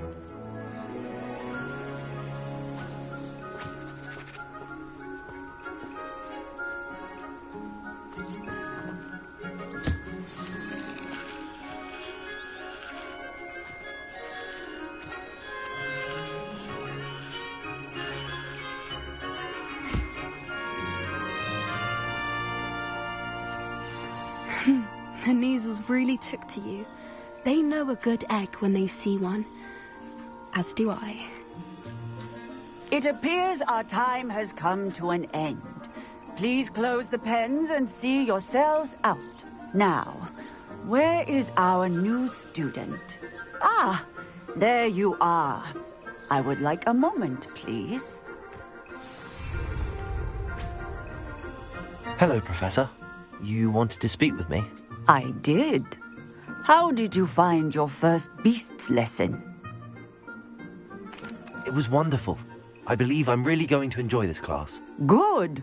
The Neasels really took to you. They know a good egg when they see one. As do I. It appears our time has come to an end. Please close the pens and see yourselves out. Now, where is our new student? Ah, there you are. I would like a moment, please. Hello, Professor. You wanted to speak with me? I did. How did you find your first beasts lesson? It was wonderful. I believe I'm really going to enjoy this class. Good.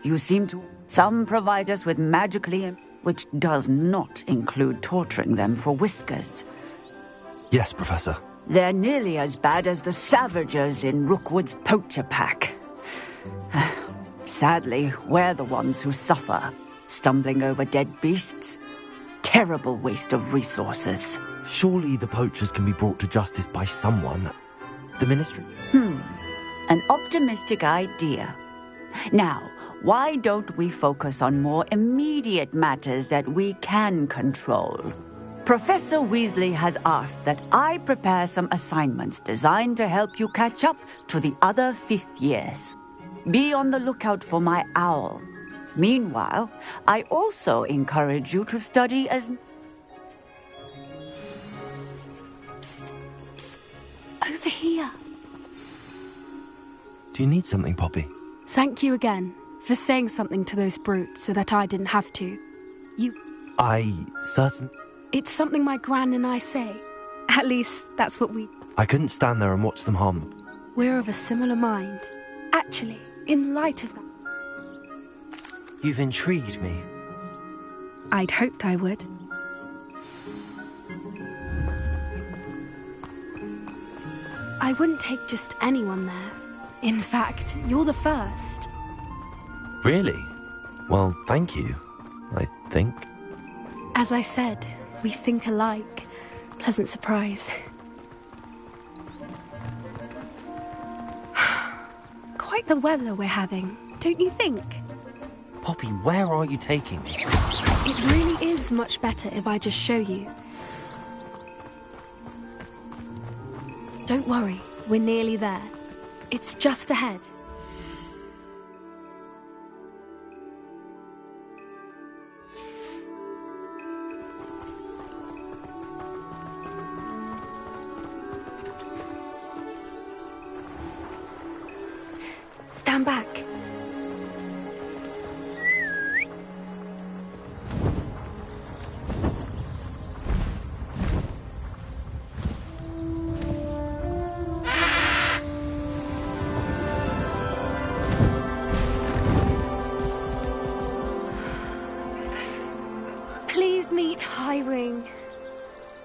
You seem to... Some provide us with magically... which does not include torturing them for whiskers. Yes, Professor. They're nearly as bad as the Savagers in Rookwood's poacher pack. Sadly, we're the ones who suffer, stumbling over dead beasts. Terrible waste of resources. Surely the poachers can be brought to justice by someone. The Ministry? An optimistic idea. Now, why don't we focus on more immediate matters that we can control? Professor Weasley has asked that I prepare some assignments designed to help you catch up to the other fifth years. Be on the lookout for my owl. Meanwhile, I also encourage you to study as... Psst, psst. Over here. Do you need something, Poppy? Thank you again for saying something to those brutes so that I didn't have to. I certain... It's something my Gran and I say. At least, that's what we... I couldn't stand there and watch them harm them. We're of a similar mind. Actually, in light of that... You've intrigued me. I'd hoped I would. I wouldn't take just anyone there. In fact, you're the first. Really? Well, thank you, I think. As I said, we think alike. Pleasant surprise. quite the weather we're having, don't you think? Poppy, where are you taking me? It really is much better if I just show you. Don't worry, we're nearly there. It's just ahead. Stand back. Please meet Highwing.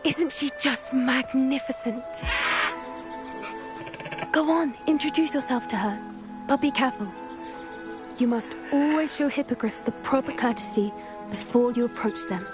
Isn't she just magnificent? Go on, introduce yourself to her. But be careful. You must always show hippogriffs the proper courtesy before you approach them.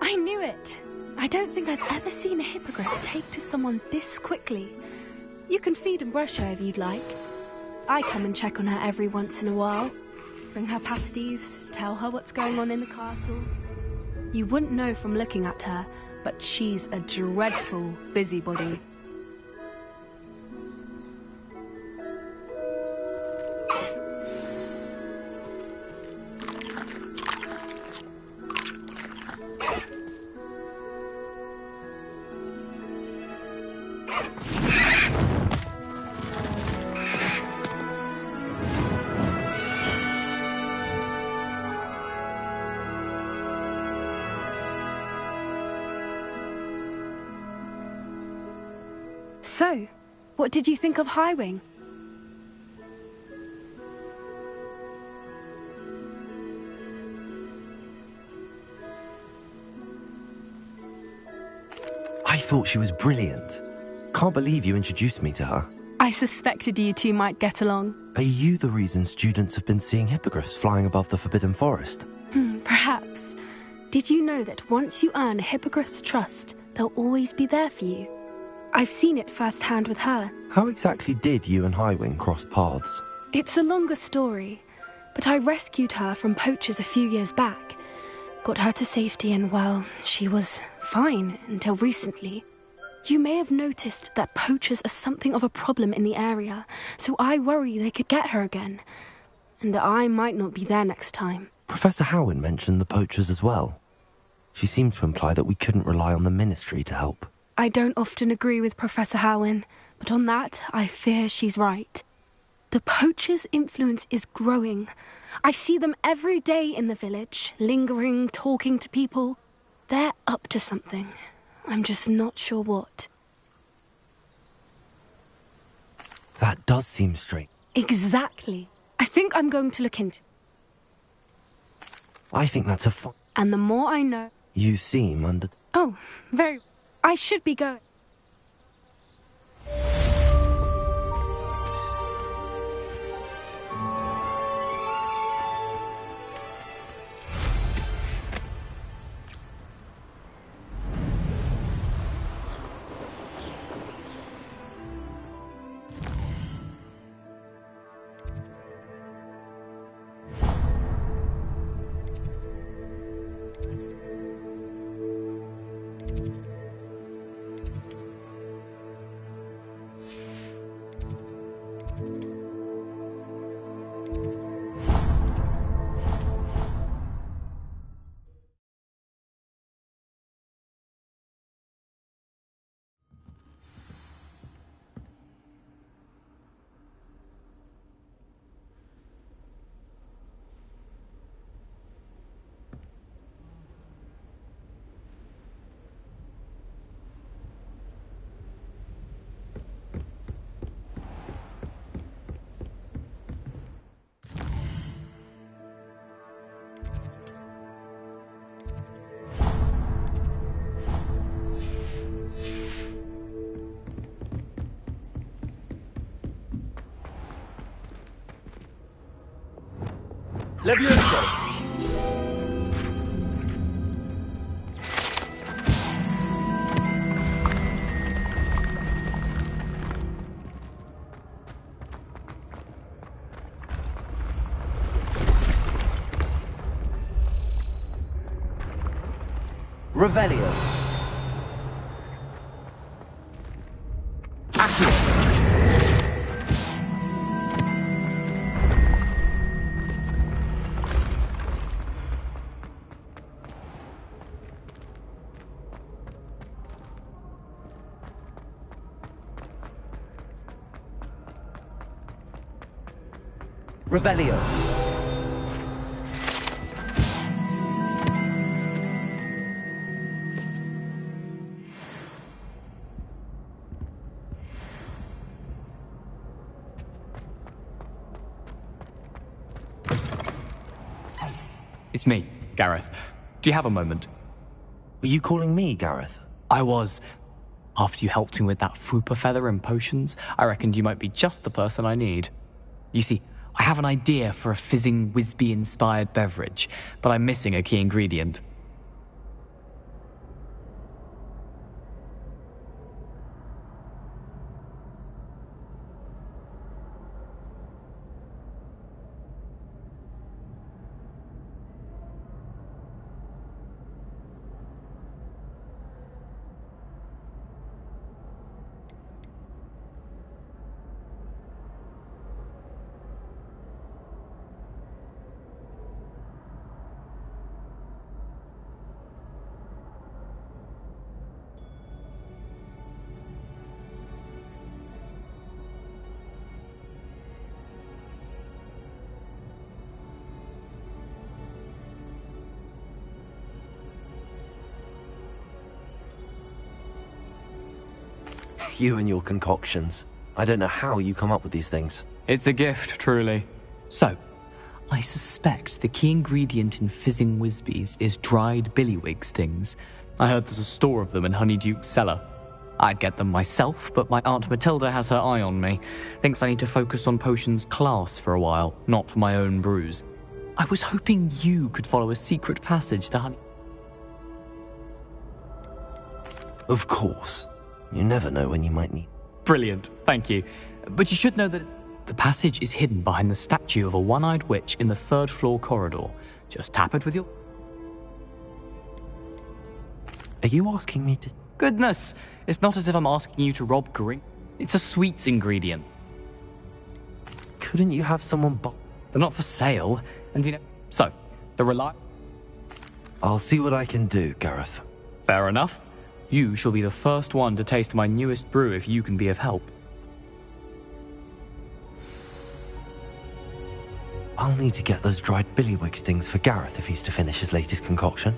I knew it. I don't think I've ever seen a hippogriff take to someone this quickly. You can feed and brush her if you'd like. I come and check on her every once in a while. Bring her pasties, tell her what's going on in the castle. You wouldn't know from looking at her, but she's a dreadful busybody. So, what did you think of Highwing? I thought she was brilliant. Can't believe you introduced me to her. I suspected you two might get along. Are you the reason students have been seeing hippogriffs flying above the Forbidden Forest? Perhaps. Did you know that once you earn a hippogriff's trust, they'll always be there for you? I've seen it firsthand with her. How exactly did you and Highwing cross paths? It's a longer story, but I rescued her from poachers a few years back. Got her to safety and, well, she was fine until recently. You may have noticed that poachers are something of a problem in the area, so I worry they could get her again. And I might not be there next time. Professor Howin mentioned the poachers as well. She seemed to imply that we couldn't rely on the Ministry to help. I don't often agree with Professor Howin, but on that, I fear she's right. The poachers' influence is growing. I see them every day in the village, lingering, talking to people. They're up to something. I'm just not sure what. That does seem strange. Exactly. I think I'm going to look into it. I think that's a And the more I know... You seem under... Oh, very... I should be going. Levioso! Revelio. Revelio. It's me, Gareth. Do you have a moment? Were you calling me, Gareth? I was. After you helped me with that Fupa feather and potions, I reckoned you might be just the person I need. You see, I have an idea for a fizzing Whizbee-inspired beverage, but I'm missing a key ingredient. You and your concoctions. I don't know how you come up with these things. It's a gift, truly. So, I suspect the key ingredient in fizzing Whizbees is dried billywig stings. I heard there's a store of them in Honeyduke's cellar. I'd get them myself, but my Aunt Matilda has her eye on me. Thinks I need to focus on potions class for a while, not for my own brews. I was hoping you could follow a secret passage to Honey... Of course. You never know when you might need... Brilliant, thank you. But you should know that the passage is hidden behind the statue of a one-eyed witch in the third-floor corridor. Just tap it with your... Are you asking me to... Goodness, it's not as if I'm asking you to rob Green. It's a sweets ingredient. Couldn't you have someone buy... They're not for sale, and you know... So, the I'll see what I can do, Gareth. Fair enough. You shall be the first one to taste my newest brew if you can be of help. I'll need to get those dried billywig stings for Gareth if he's to finish his latest concoction.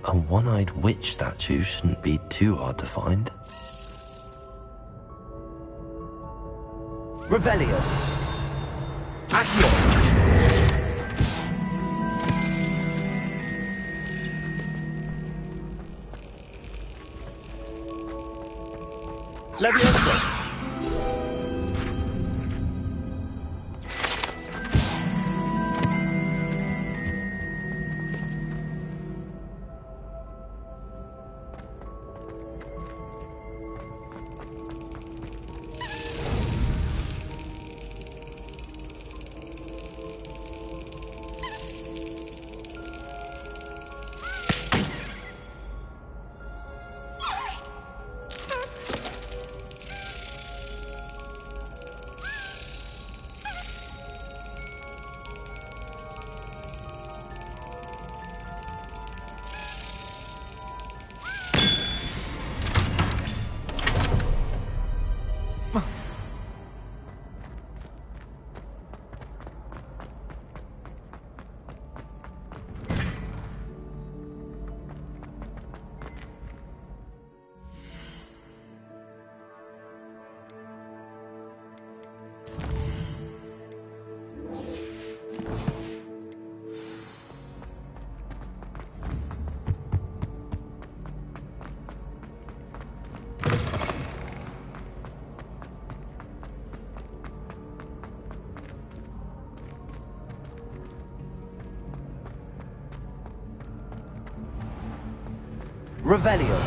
A one-eyed witch statue shouldn't be too hard to find. Revelio. Accio. Levioso! Revelio.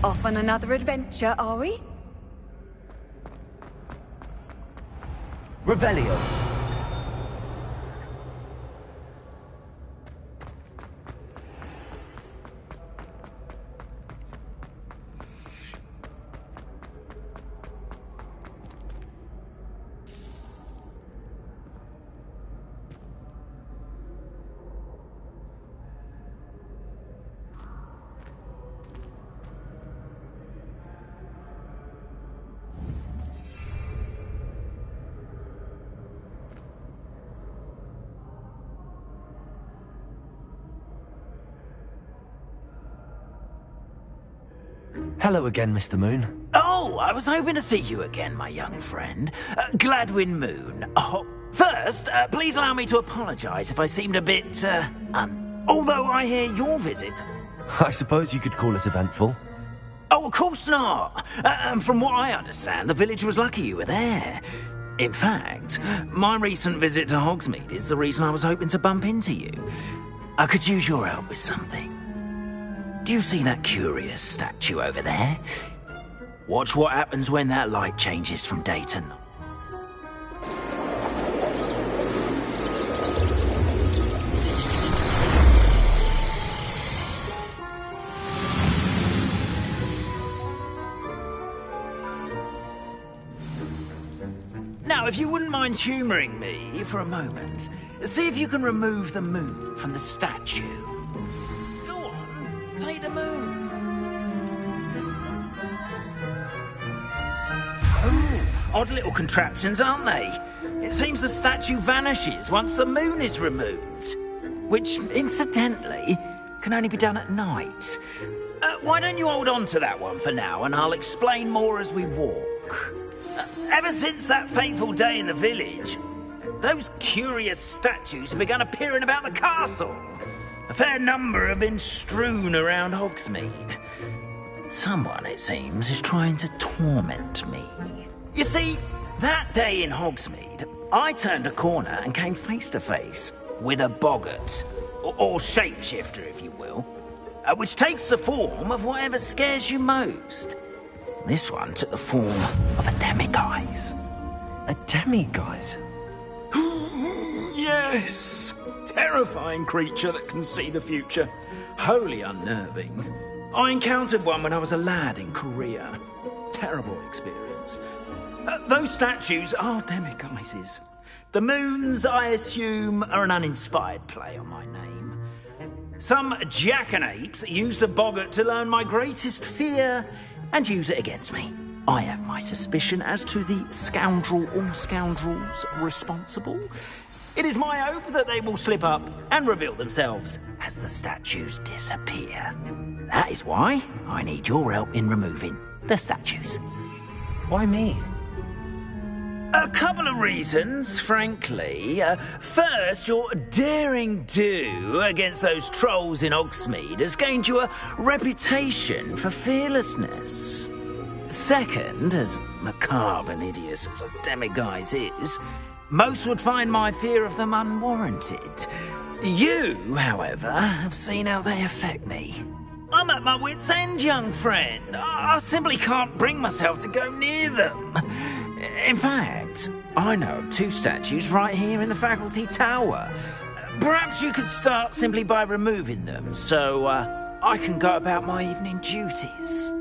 Off on another adventure, are we? Revelio. Hello again, Mr. Moon. Oh, I was hoping to see you again, my young friend. Gladwin Moon. Oh, first, please allow me to apologise if I seemed a bit, although I hear your visit. I suppose you could call it eventful. Oh, of course not. From what I understand, the village was lucky you were there. In fact, my recent visit to Hogsmeade is the reason I was hoping to bump into you. I could use your help with something. Do you see that curious statue over there? Watch what happens when that light changes from day to night. Now, if you wouldn't mind humouring me for a moment, see if you can remove the moon from the statue. Take the moon. Oh, odd little contraptions, aren't they? It seems the statue vanishes once the moon is removed. Which, incidentally, can only be done at night. Why don't you hold on to that one for now, and I'll explain more as we walk. Ever since that fateful day in the village, those curious statues have begun appearing about the castle. A fair number have been strewn around Hogsmeade. Someone, it seems, is trying to torment me. You see, that day in Hogsmeade, I turned a corner and came face to face with a boggart, or shapeshifter, if you will, which takes the form of whatever scares you most. This one took the form of a demiguise. A demiguise? Yes! Terrifying creature that can see the future. Wholly unnerving. I encountered one when I was a lad in Korea. Terrible experience. Those statues are demiguises. The moons, I assume, are an uninspired play on my name. Some jackanapes used a boggart to learn my greatest fear and use it against me. I have my suspicion as to the scoundrel or scoundrels responsible. It is my hope that they will slip up and reveal themselves as the statues disappear. That is why I need your help in removing the statues. Why me? A couple of reasons, frankly. First, your daring do against those trolls in Hogsmeade has gained you a reputation for fearlessness. Second, as macabre and hideous as a demiguise is, most would find my fear of them unwarranted. You, however, have seen how they affect me. I'm at my wit's end, young friend. I simply can't bring myself to go near them. In fact, I know of two statues right here in the faculty tower. Perhaps you could start simply by removing them, so I can go about my evening duties.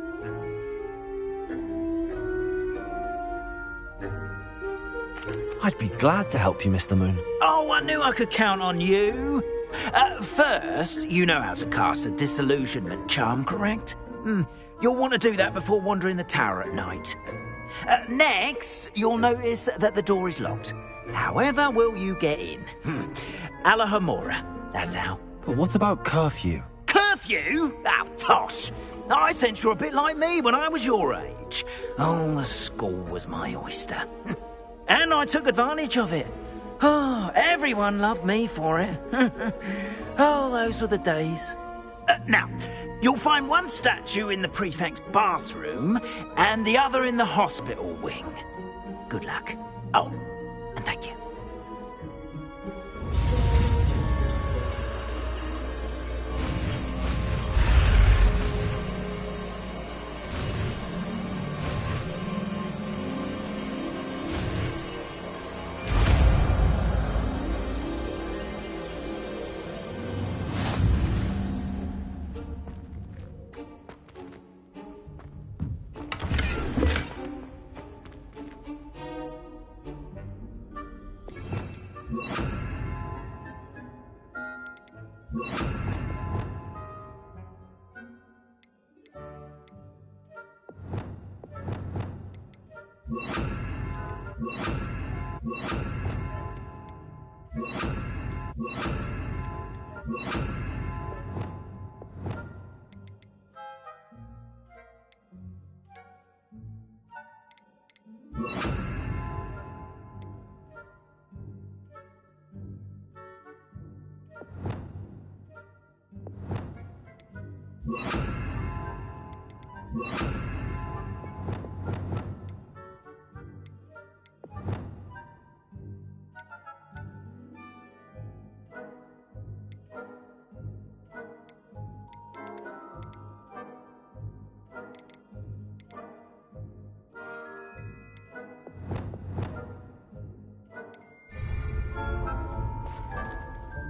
I'd be glad to help you, Mr. Moon. Oh, I knew I could count on you. First, you know how to cast a disillusionment charm, correct? You'll want to do that before wandering the tower at night. Next, you'll notice that the door is locked. However will you get in? Alahomora, that's how. But what about curfew? Curfew? Oh, tosh. I sense you're a bit like me when I was your age. Oh, the school was my oyster. And I took advantage of it. Oh, everyone loved me for it. Oh, those were the days. Now, you'll find one statue in the prefect's bathroom and the other in the hospital wing. Good luck. Oh, and thank you.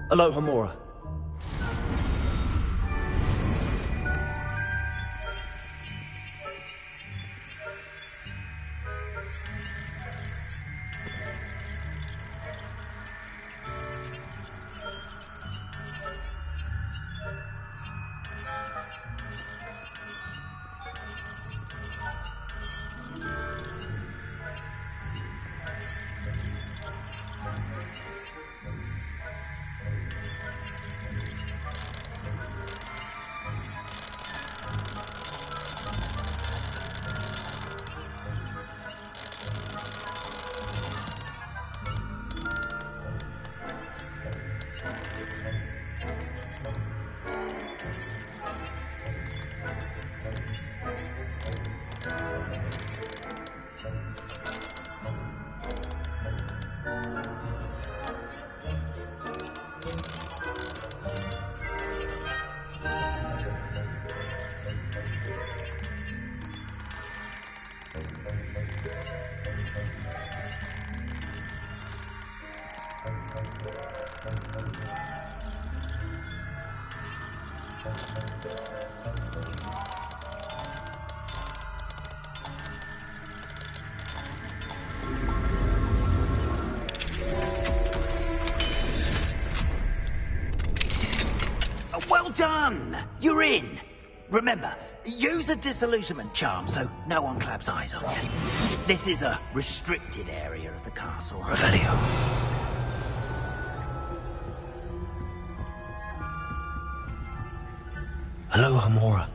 Alahomora. Well done! You're in. Remember, use a disillusionment charm so no one claps eyes on you. This is a restricted area of the castle. Revelio. Alahomora.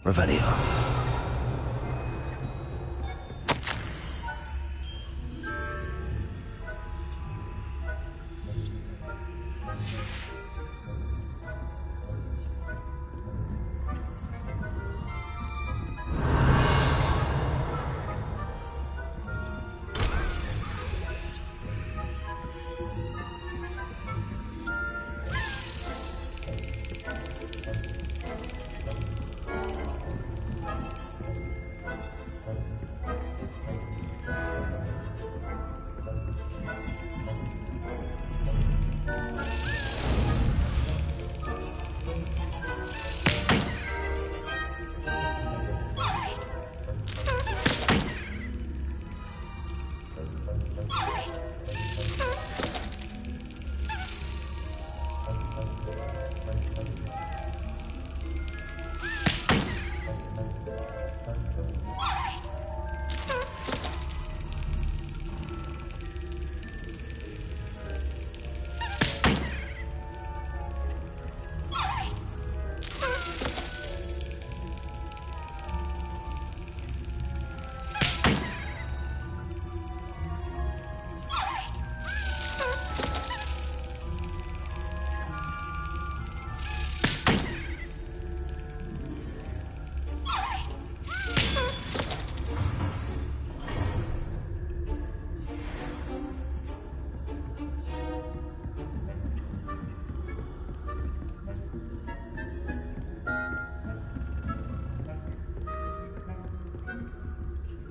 Revelio.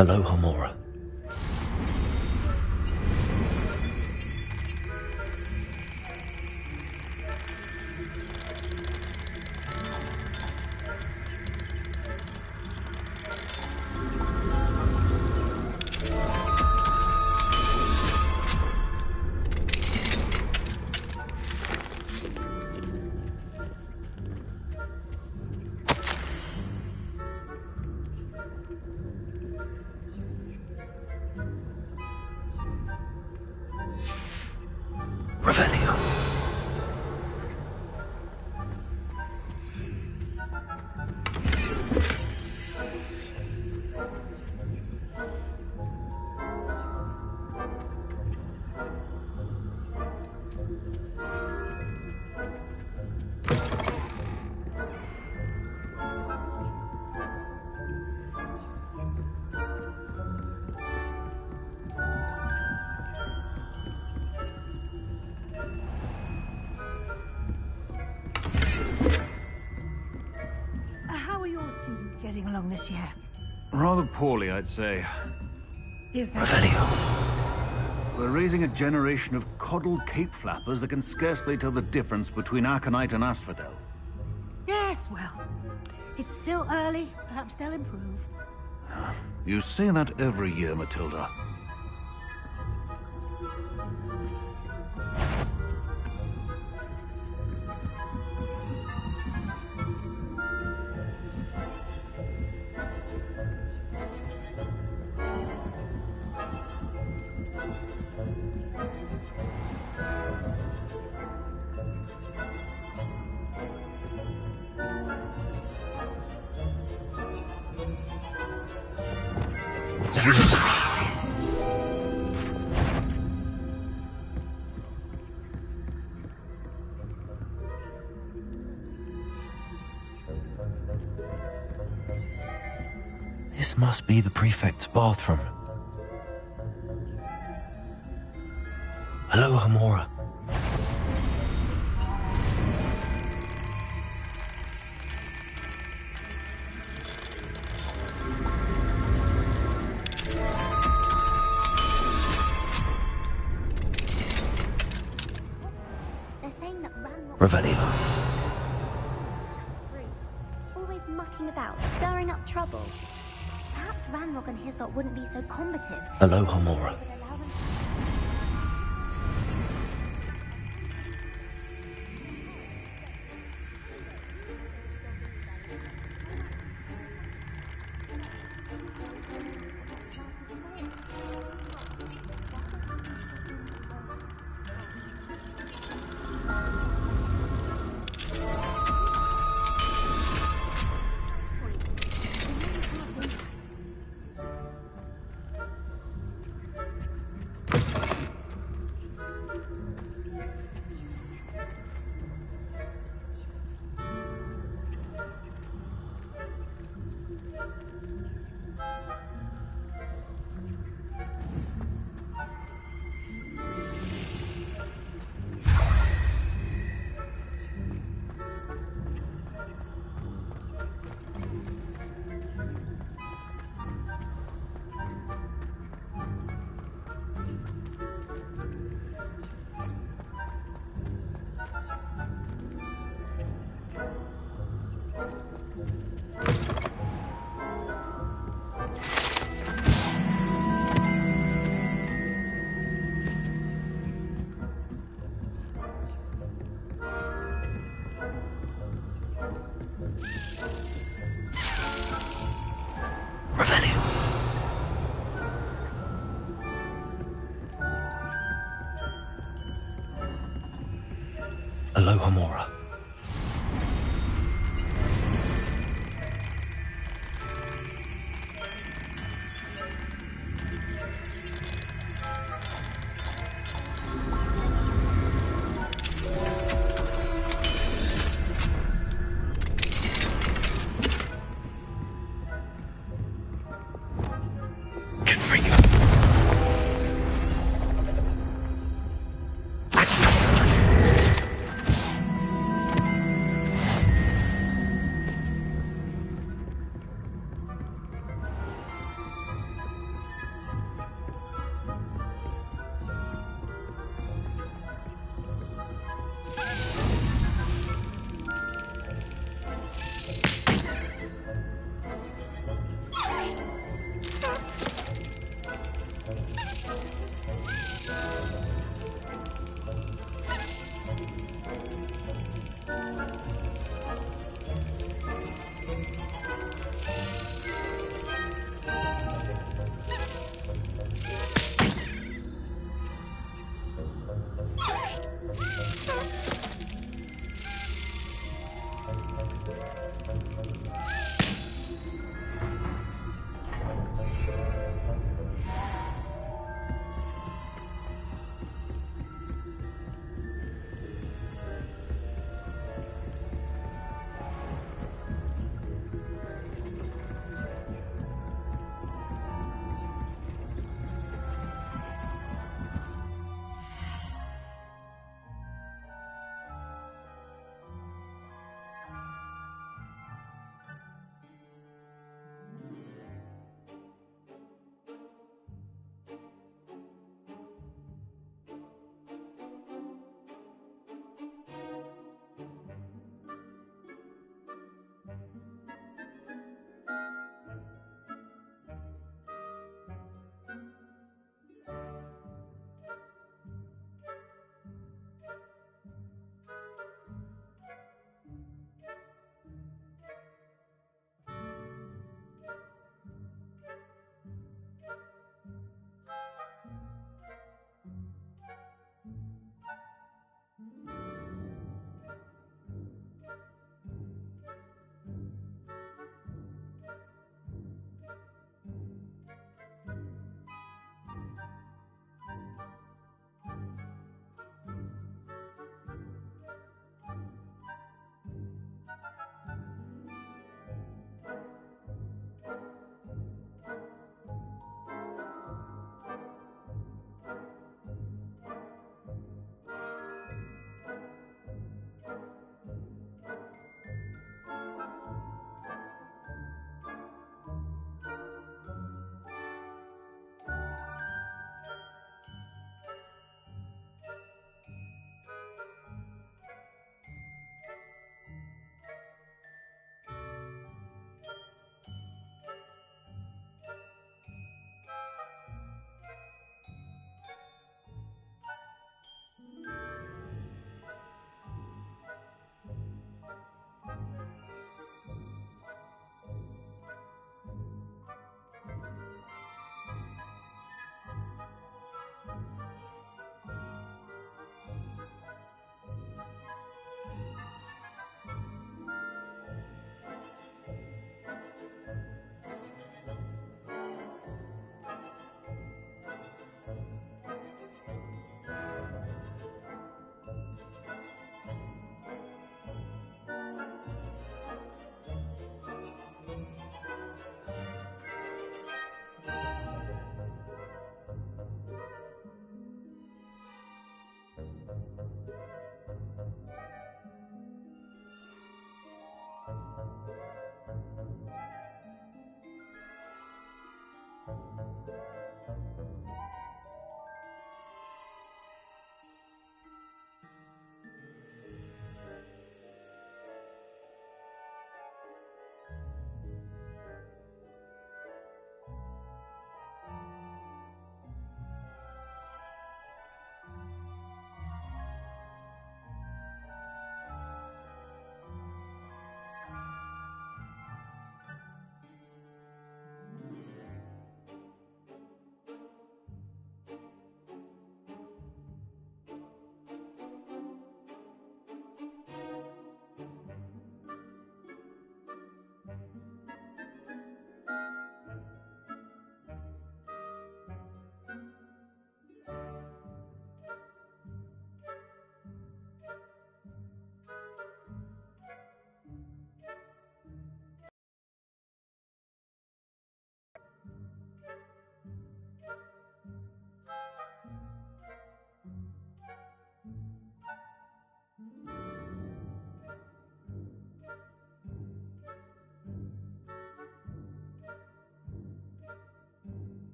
Aloha Mora. Revelio. Getting along this year? Rather poorly, I'd say. Is that... Revelio. We're raising a generation of coddled cape flappers that can scarcely tell the difference between Aconite and Asphodel. Yes, well, it's still early. Perhaps they'll improve. You say that every year, Matilda. This must be the prefect's bathroom. Aloha Mora. Revelio. Always mucking about, stirring up trouble. Perhaps Ranrock and his lot wouldn't be so combative. Aloha Mora. Aloha Mora.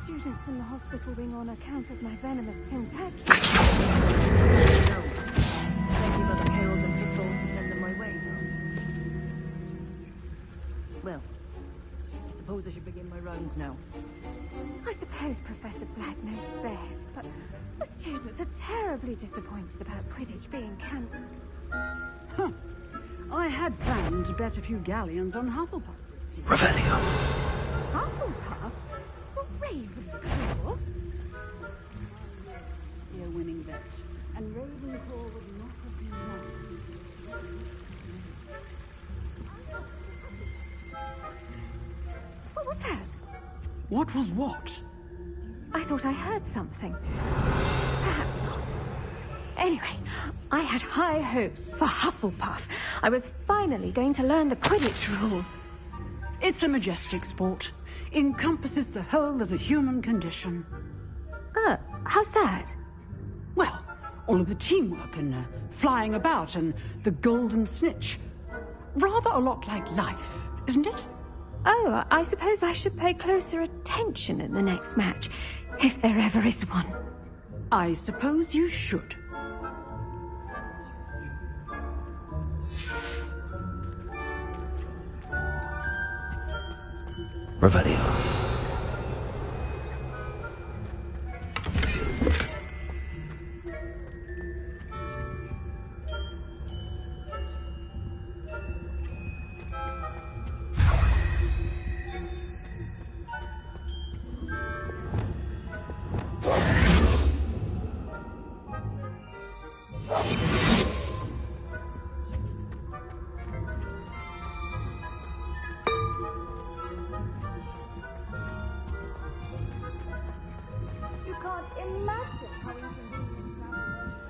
Students in the hospital wing on account of my venomous tentacle. Plenty of other perils and pitfalls to send them my way, though. Well, I suppose I should begin my rounds now. I suppose Professor Black knows best, but the students are terribly disappointed about Quidditch being cancelled. Huh. I had planned to bet a few galleons on Hufflepuff. Revelio. Hufflepuff? Ravenclaw? Be a winning bet, and Ravenclaw would not have been wrong. What was that? What was what? I thought I heard something. Perhaps not. Anyway, I had high hopes for Hufflepuff. I was finally going to learn the Quidditch rules. It's a majestic sport. Encompasses the whole of the human condition. How's that? Well, all of the teamwork and flying about and the golden snitch. Rather a lot like life, isn't it? Oh, I suppose I should pay closer attention in the next match, if there ever is one. I suppose you should. Revelio.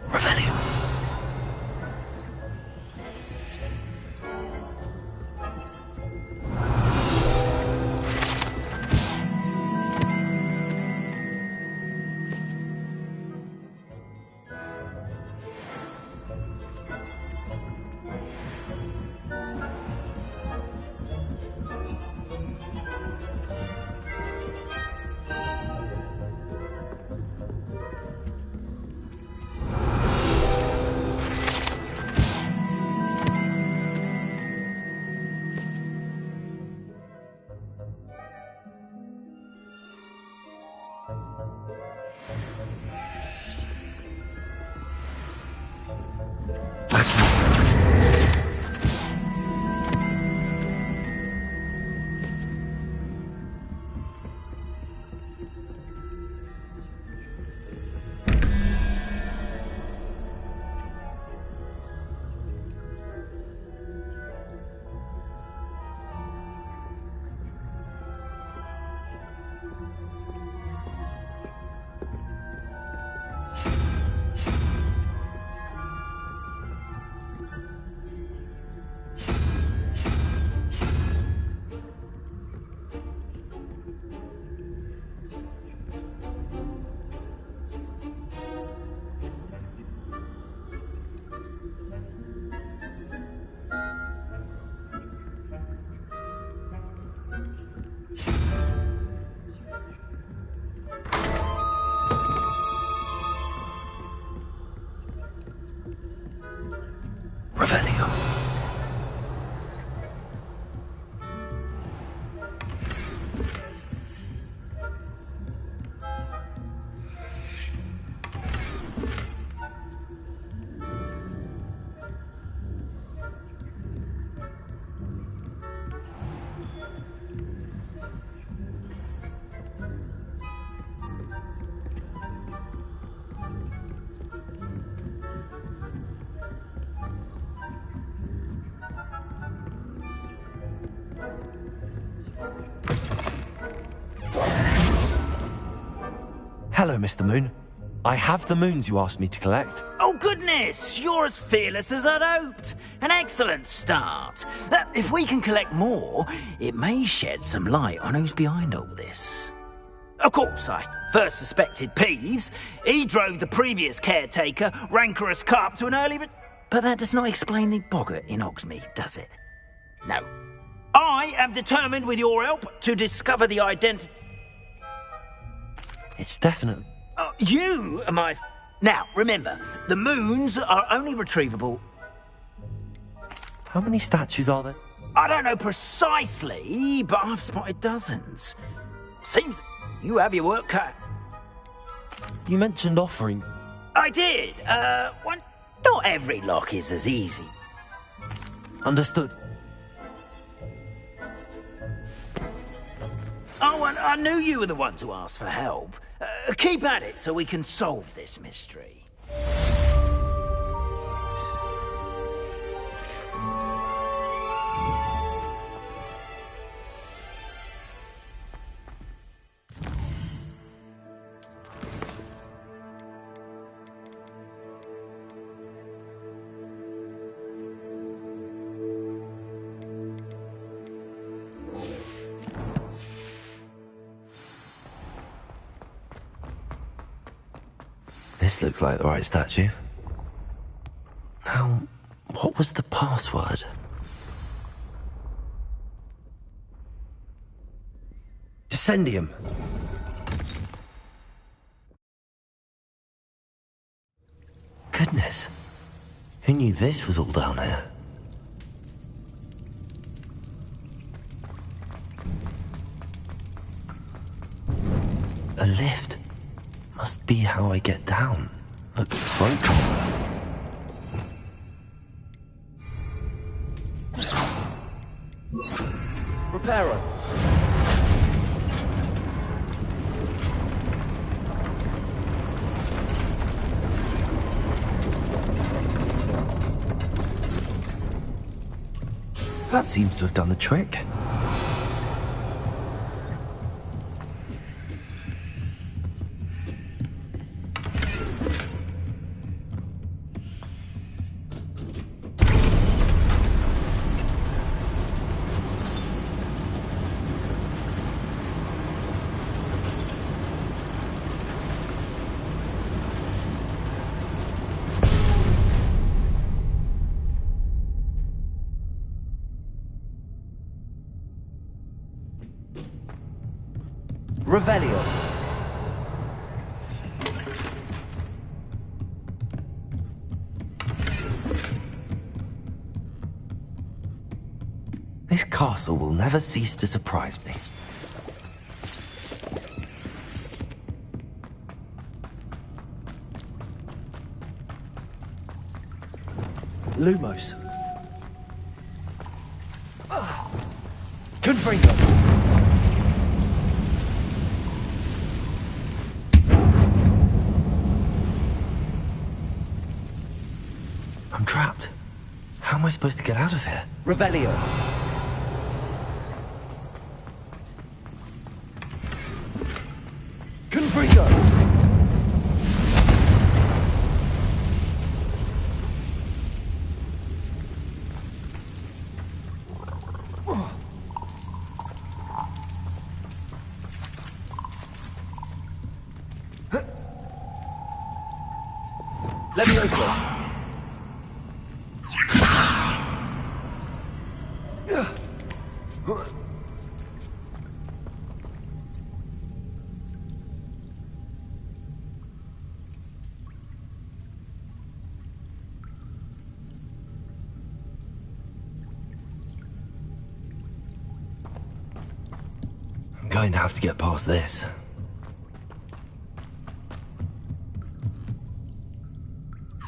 Revelio. Hello, Mr. Moon. I have the moons you asked me to collect. Oh, goodness! You're as fearless as I'd hoped. An excellent start. If we can collect more, it may shed some light on who's behind all this. Of course, I first suspected Peeves. He drove the previous caretaker, rancorous carp, to an early... But that does not explain the boggart in Hogsmeade, does it? No. I am determined, with your help, to discover the identity... It's definitely... You are my... Now, remember, the moons are only retrievable... How many statues are there? I don't know precisely, but I've spotted dozens. Seems you have your work cut. You mentioned offerings. I did. Not every lock is as easy. Understood. Oh, and I knew you were the one to ask for help. Keep at it so we can solve this mystery. This looks like the right statue. Now, what was the password? Descendium. Goodness. Who knew this was all down here? A lift. Must be how I get down. Looks broken. Reparo. That seems to have done the trick. Revelio. This castle will never cease to surprise me. Lumos. Confringo. I'm trapped. How am I supposed to get out of here? Revelio. Confringo. Levioso. I'm going to have to get past this.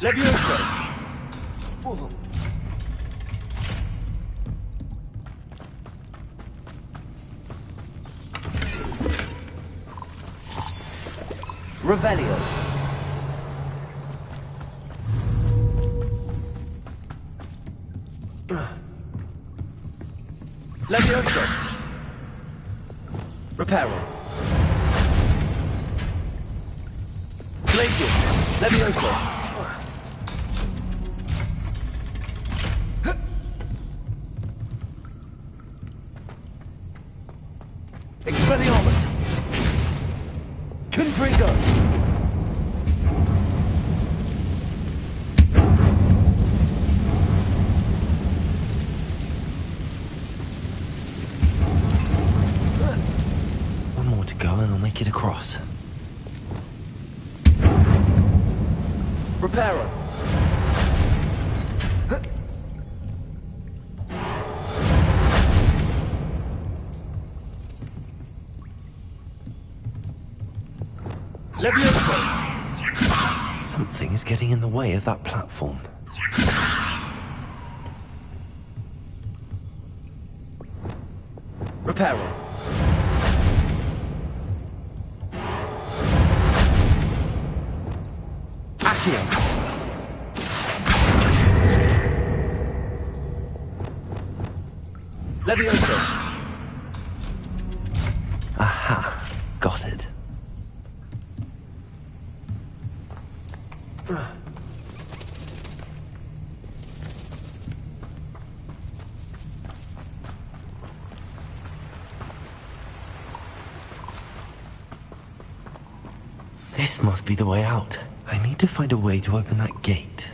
Levioso. Revelio. Levioso. Reparo. Glacius. Levioso. Expelliarmus! Confringo! One more to go and I'll make it across. Reparo. Levioso! Something is getting in the way of that platform. Reparo. Accio. Levioso. Aha, got it. This must be the way out. I need to find a way to open that gate.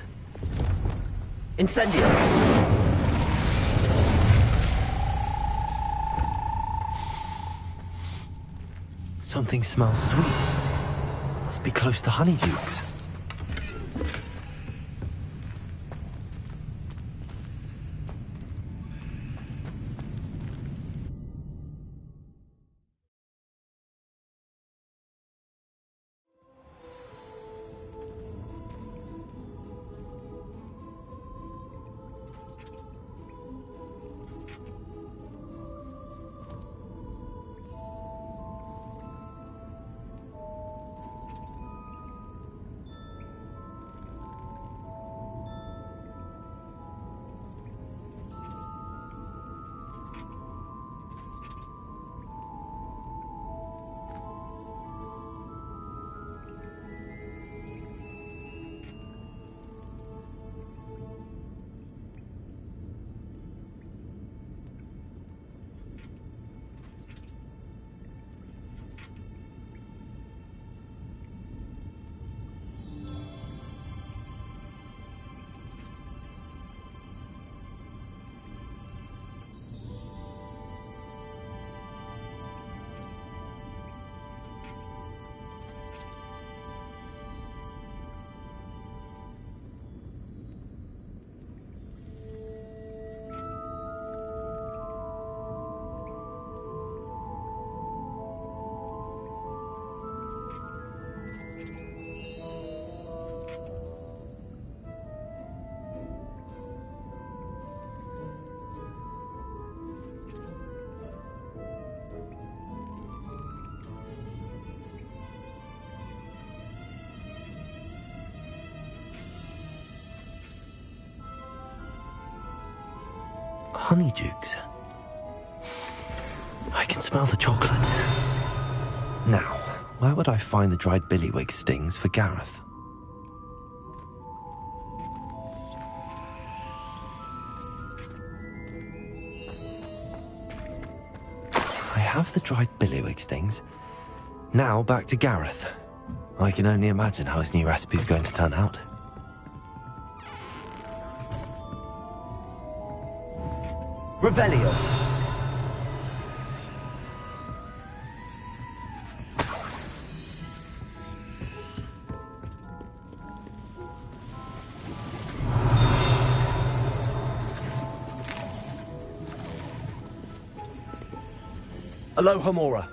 Incendio. Something smells sweet. Must be close to Honeydukes. Honeydukes. I can smell the chocolate. Now, where would I find the dried billywig stings for Gareth? I have the dried billywig stings. Now back to Gareth. I can only imagine how his new recipe is going to turn out. Revelio. Alohomora.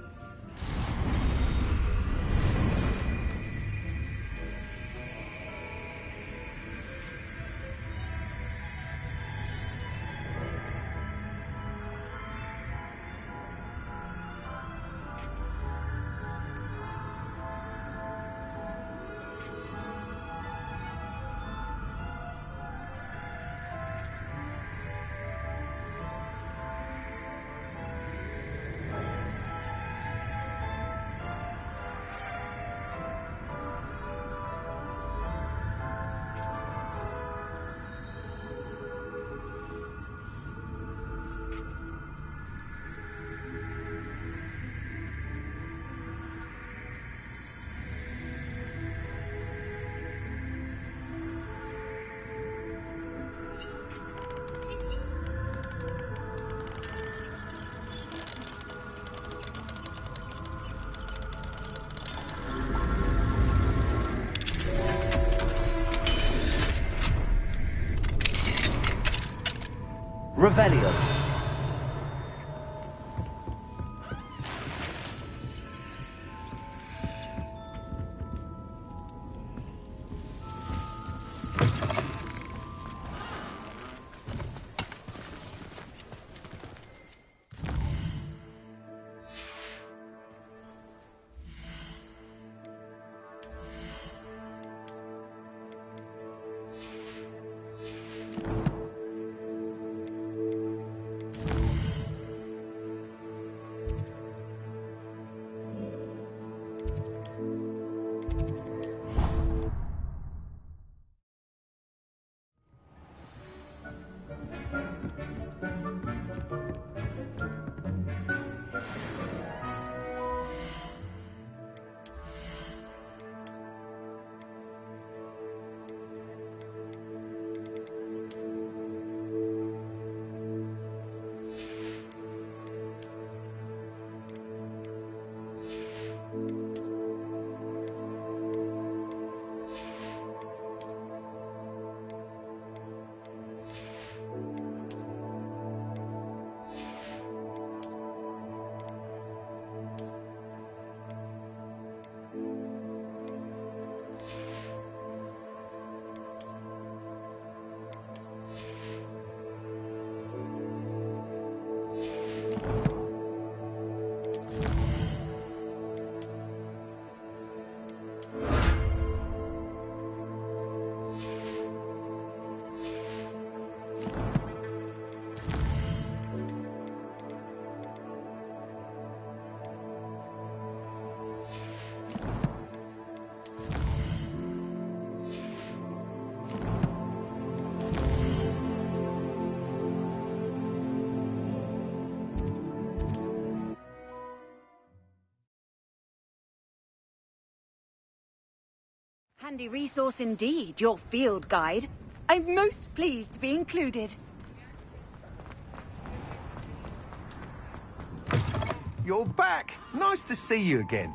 Revelio. Handy resource indeed, your field guide. I'm most pleased to be included. You're back. Nice to see you again.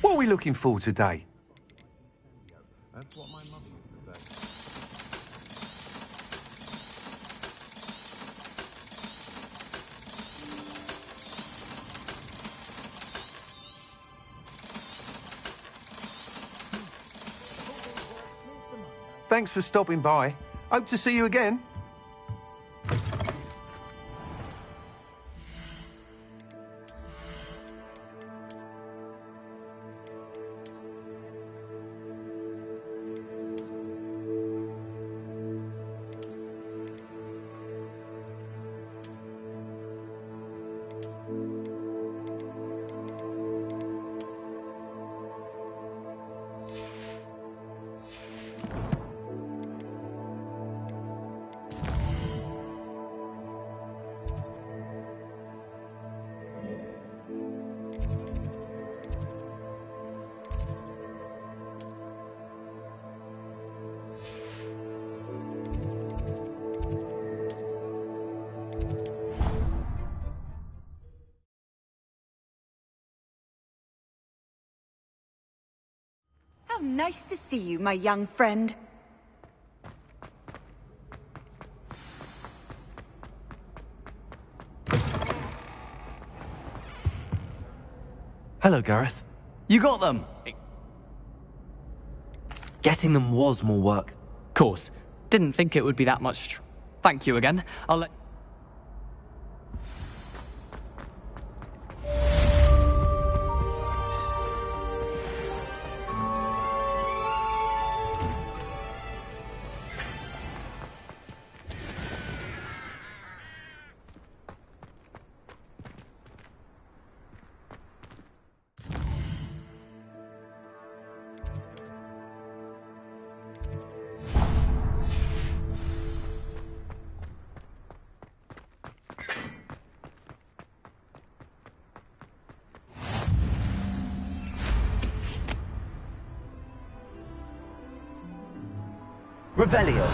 What are we looking for today? That's what my mum used to say. Thanks for stopping by. Hope to see you again. How nice to see you, my young friend. Hello, Gareth. You got them! Getting them was more work. Course. Didn't think it would be that much Thank you again. I'll let... Revelio.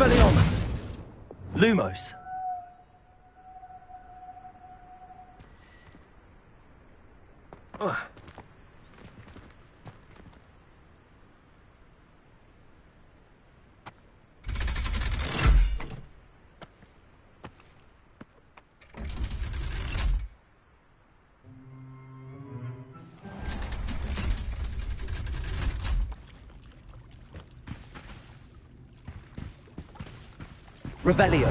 Expelliarmus! Lumos! Revelio.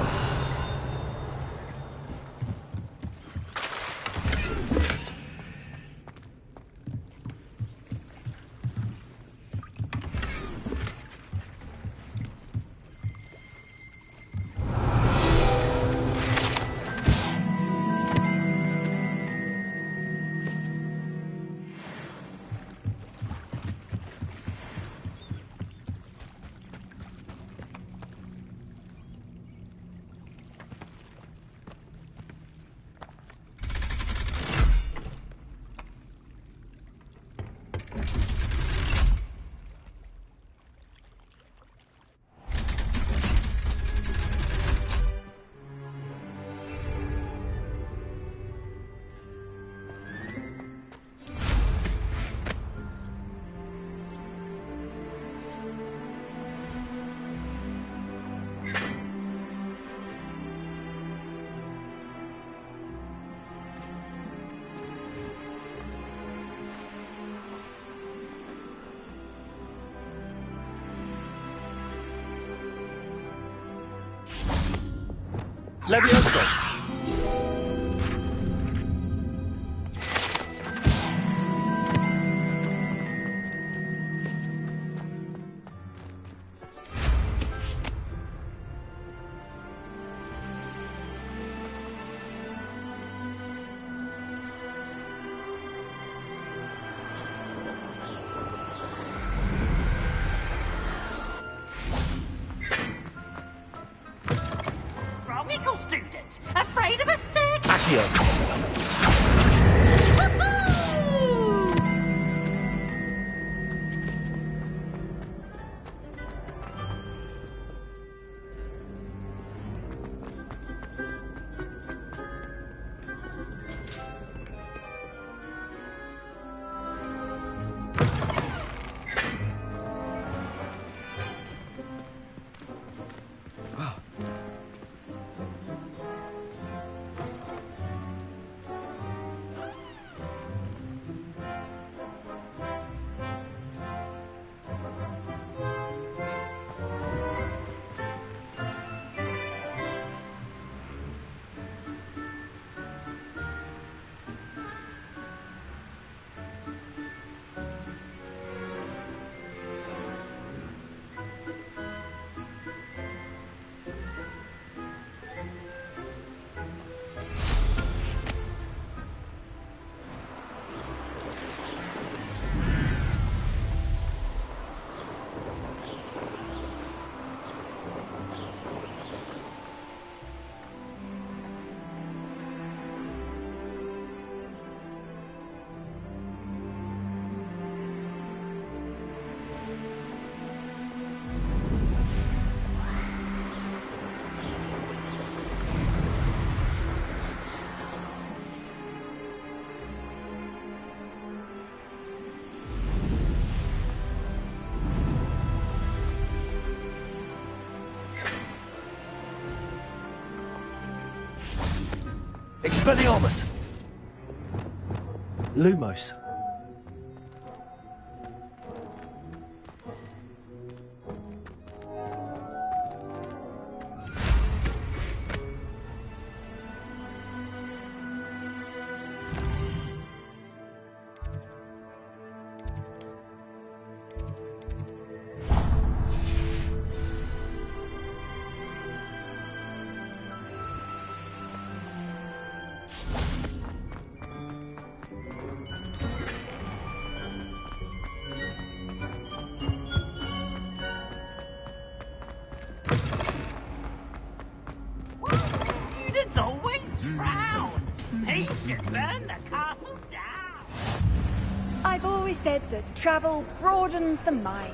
Levioso! Students, afraid of a stick? Accio! Expelliarmus! Lumos. It's always frown. He should burn the castle down. I've always said that travel broadens the mind.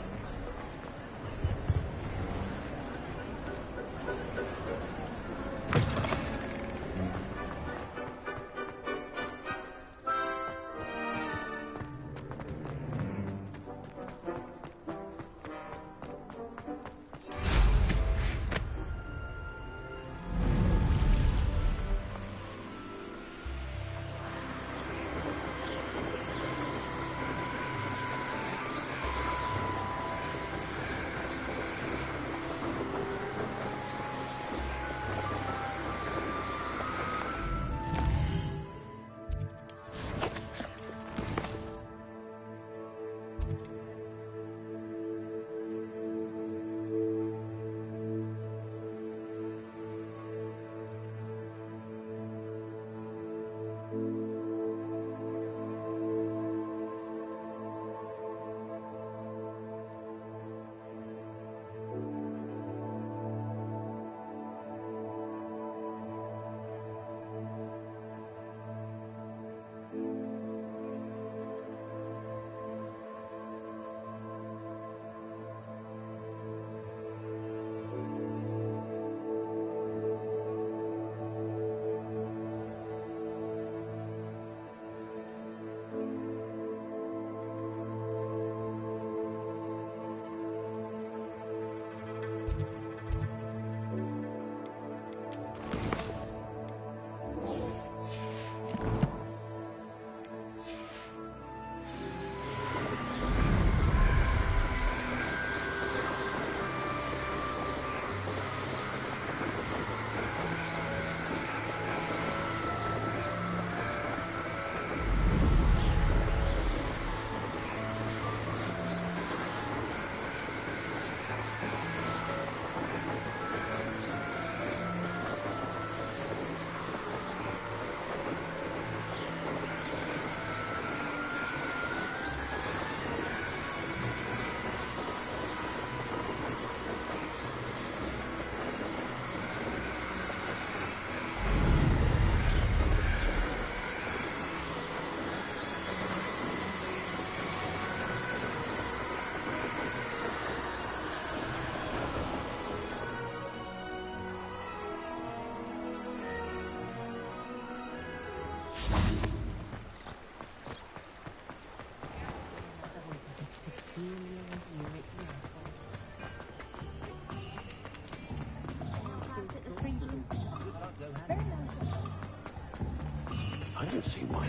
see my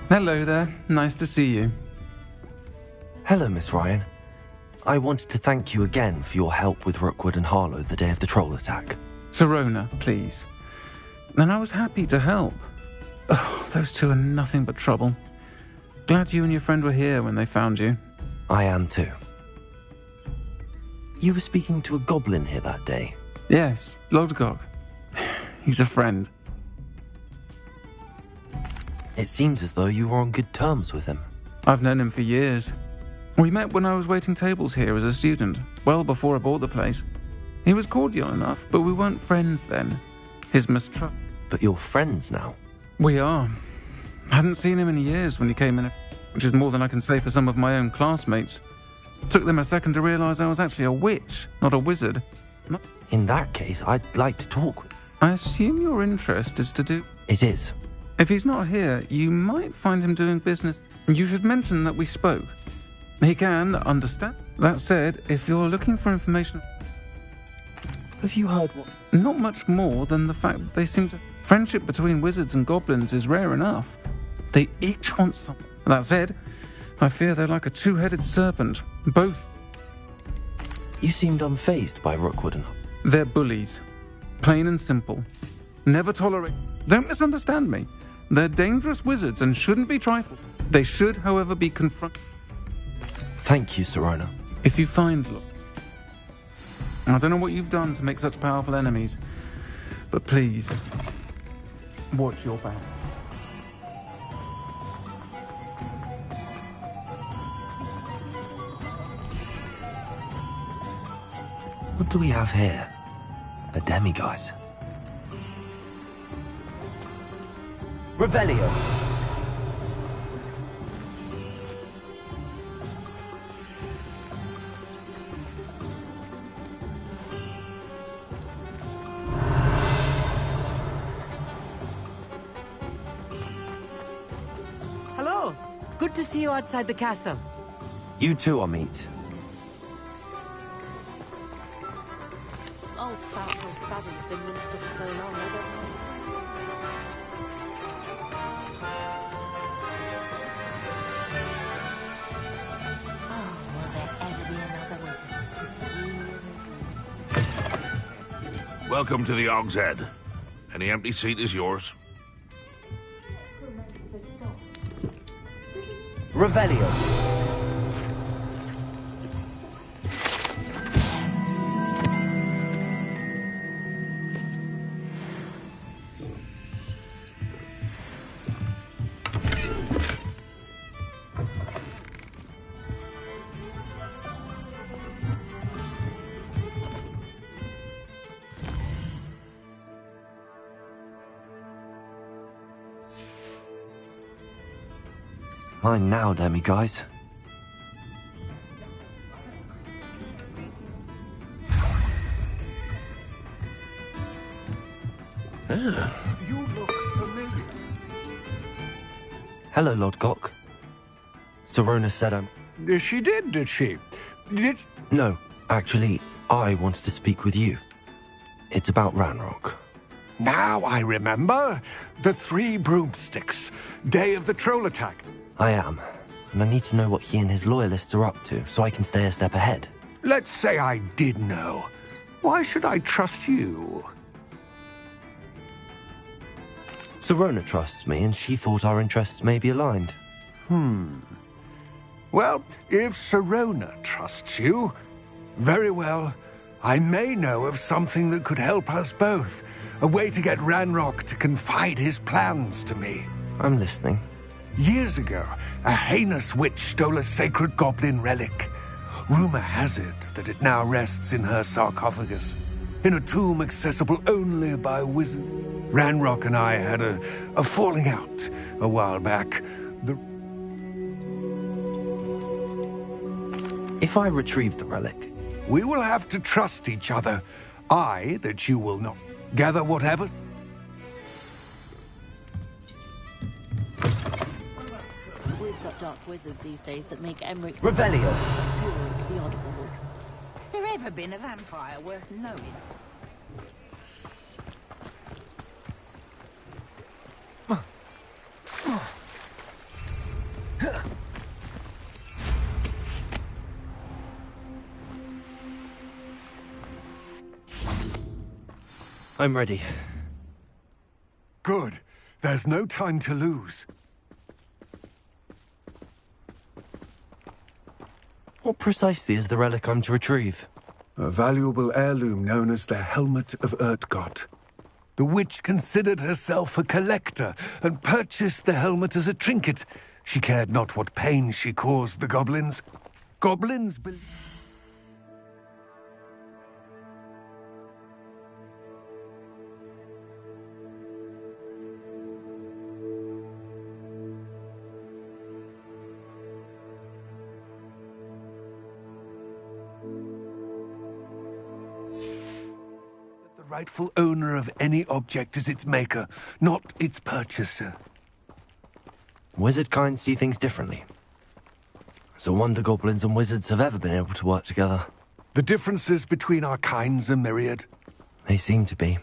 Hello there. Nice to see you. Hello, Miss Ryan. I wanted to thank you again for your help with Rookwood and Harlow the day of the troll attack. Sirona, please. And I was happy to help. Oh, those two are nothing but trouble. Glad you and your friend were here when they found you. I am too. You were speaking to a goblin here that day. Yes, Lodgok. He's a friend. It seems as though you were on good terms with him. I've known him for years. We met when I was waiting tables here as a student, well before I bought the place. He was cordial enough, but we weren't friends then. His mistrust. But you're friends now? We are. Hadn't seen him in years when he came in, which is more than I can say for some of my own classmates. Took them a second to realise I was actually a witch, not a wizard. In that case, I'd like to talk with... I assume your interest is to do... It is. If he's not here, you might find him doing business. You should mention that we spoke. He can understand. That said, if you're looking for information... Have you heard what? Not much more than the fact that they seem to... Friendship between wizards and goblins is rare enough. They each want something. That said, I fear they're like a two-headed serpent. Both. You seemed unfazed by Rookwood and... They're bullies. Plain and simple. Never tolerate... Don't misunderstand me. They're dangerous wizards and shouldn't be trifled. They should, however, be confronted. Thank you, Sirona. If you find... Look, I don't know what you've done to make such powerful enemies, but please, watch your back. What do we have here? A demiguise. Revelio. Hello. Good to see you outside the castle. You too, Amit. Old Spoutful Spavin's been minister for so long, I don't know. Welcome to the Og's Head. Any empty seat is yours. Revelio. Mine now, demiguise. You look familiar. Hello, Lodgok. Sirona said She did she? No, actually, I wanted to speak with you. It's about Ranrock. Now I remember. The 3 broomsticks. Day of the troll attack. I am. And I need to know what he and his loyalists are up to, so I can stay a step ahead. Let's say I did know. Why should I trust you? Sirona trusts me, and she thought our interests may be aligned. Well, if Sirona trusts you, very well. I may know of something that could help us both. A way to get Ranrock to confide his plans to me. I'm listening. Years ago, a heinous witch stole a sacred goblin relic. Rumor has it that it now rests in her sarcophagus, in a tomb accessible only by wizards. Ranrock and I had a falling out a while back. If I retrieve the relic... We will have to trust each other. I, that you will not gather whatever... dark wizards these days that make Emmerich Revelio. the oddball. Has there ever been a vampire worth knowing? I'm ready. Good. There's no time to lose. What precisely is the relic I'm to retrieve? A valuable heirloom known as the Helmet of Urtgott. The witch considered herself a collector and purchased the helmet as a trinket. She cared not what pain she caused the goblins. Goblins believe... rightful owner of any object is its maker, not its purchaser. Wizard kind see things differently. It's a wonder goblins and wizards have ever been able to work together. The differences between our kinds are myriad. They seem to be.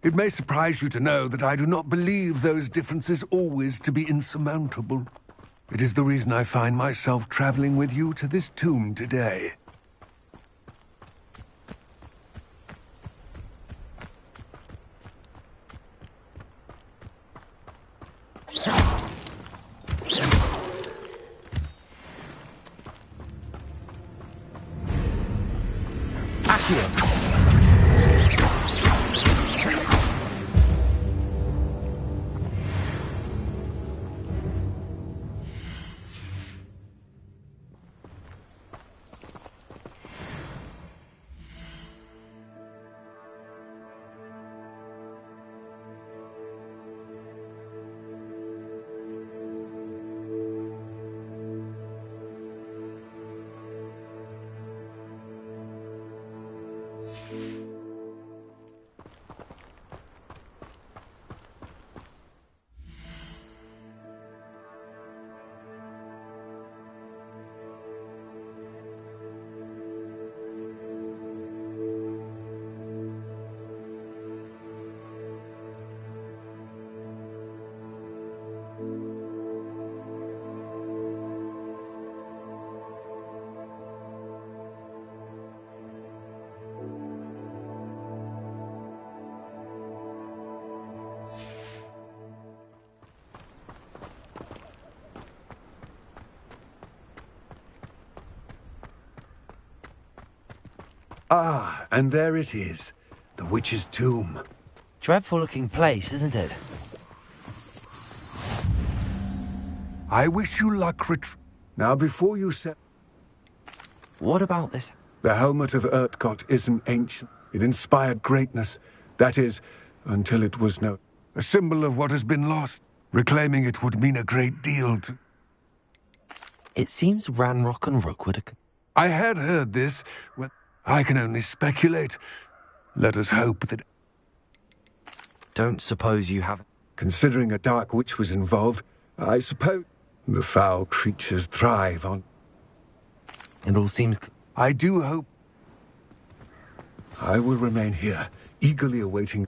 It may surprise you to know that I do not believe those differences always to be insurmountable. It is the reason I find myself traveling with you to this tomb today. Ah, and there it is. The witch's tomb. Dreadful-looking place, isn't it? I wish you luck, Now, before you set... What about this? The Helmet of Urtgott isn't ancient. It inspired greatness. That is, until it was known. A symbol of what has been lost. Reclaiming it would mean a great deal to... It seems Ranrock and Rookwood are... I had heard this. I can only speculate. Let us hope that... Don't suppose you have... Considering a dark witch was involved, I suppose the foul creatures thrive on... It all seems... I do hope... I will remain here, eagerly awaiting...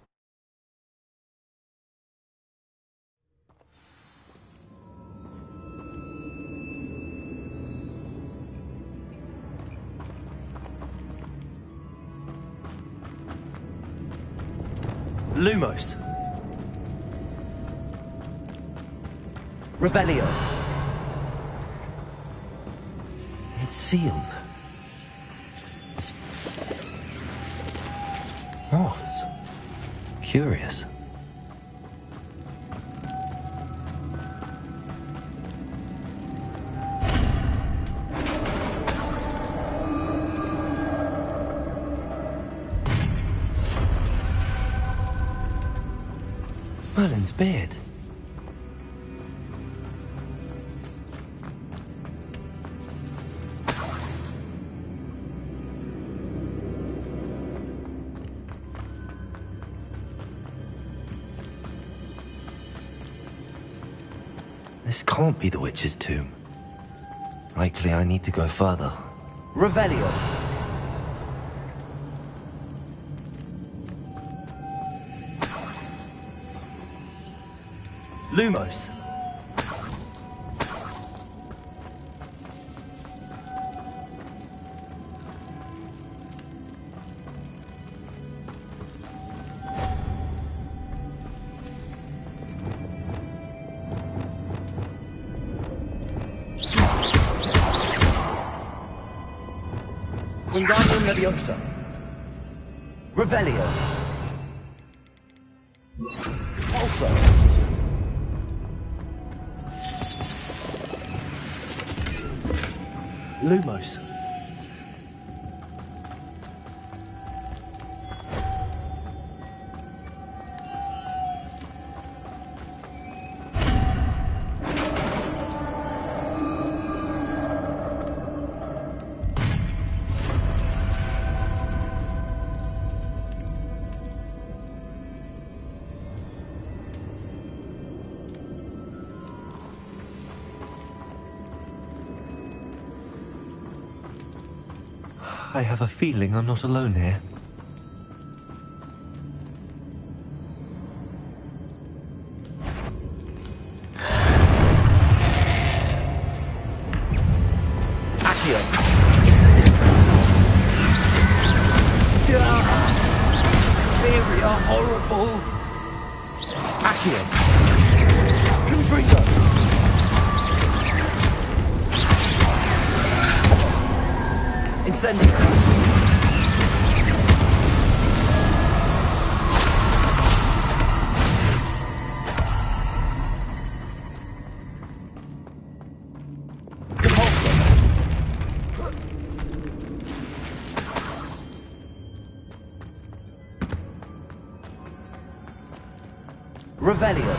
Lumos. Revelio. It's sealed. Moths. Curious. Merlin's beard. This can't be the witch's tomb. Likely I need to go further. Revelio. Lumos. Wingardium Leviosa. Revelio. Also. Lumos. I have a feeling I'm not alone here. Accio. Incendio. Very horrible. Accio. Confringo. Incendio. Revelio.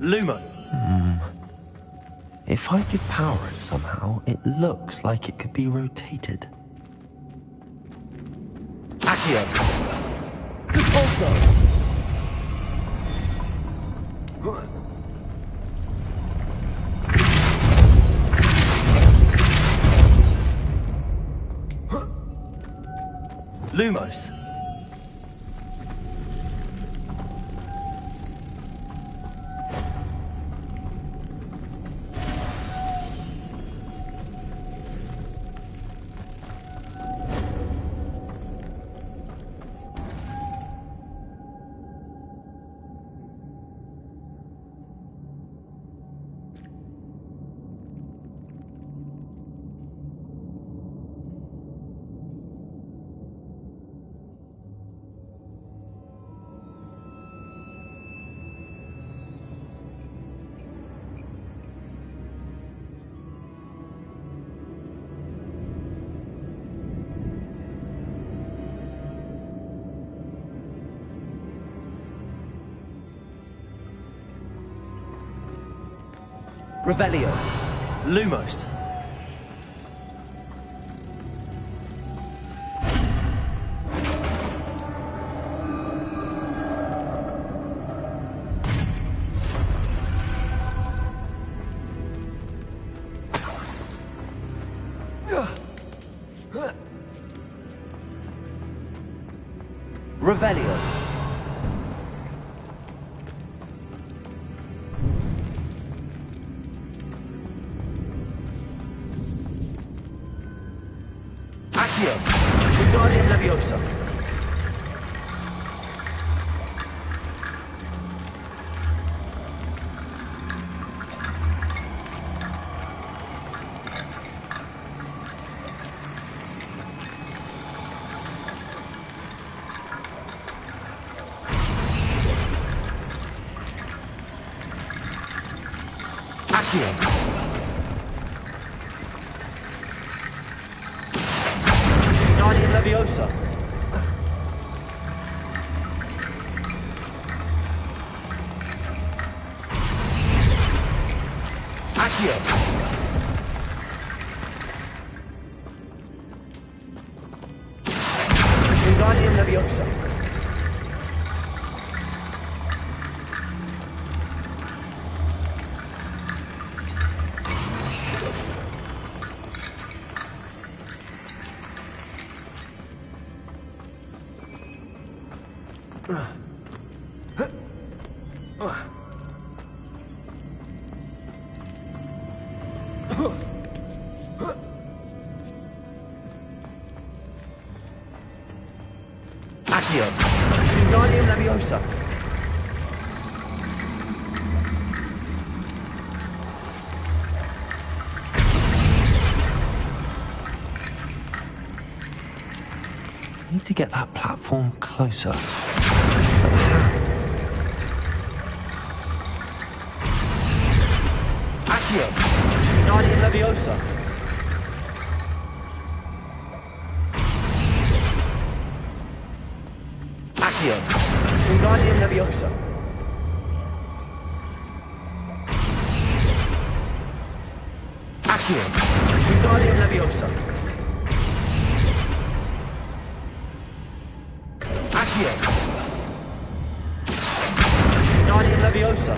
Lumo. If I could power it somehow, it looks like it could be rotated. Accio. Repulso. Lumos. Revelio. Lumos. Revelio. Accio. Wingardium Leviosa. Accio. Guardian Leviosa. Accio. Guardian Leviosa. Accio. Guardian Leviosa. Need to get that platform closer. Accio. Guardian Leviosa. Accio. Guardian Leviosa. Accio. Guardian Leviosa. Accio. Guardian Leviosa.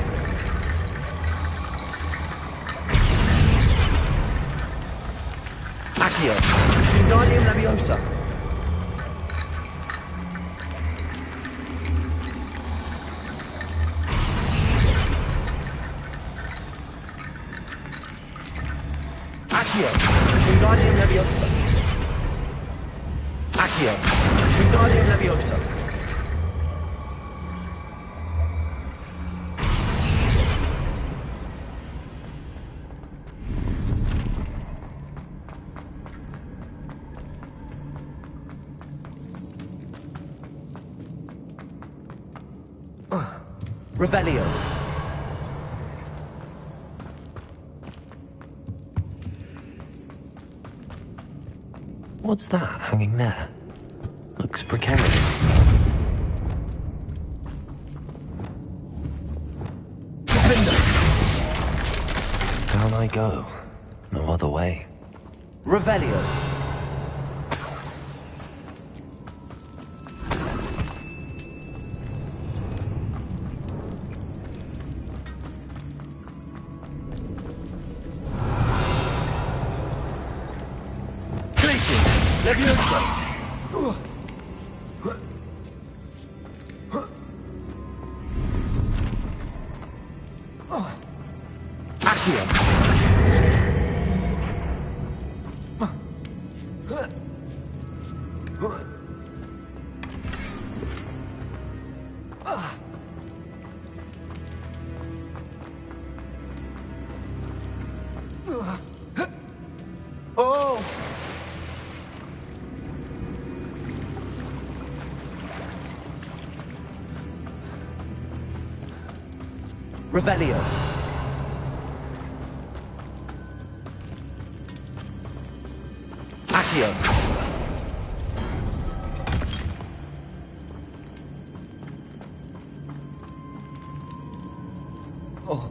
Accio. Guardian Leviosa. Accio. Guardian Leviosa. Accio. Guardian Leviosa. Revelio. What's that hanging there? Looks precarious. Down I go. No other way. Revelio. Leviosa. Accio. Oh! Revelio. Accio. Oh.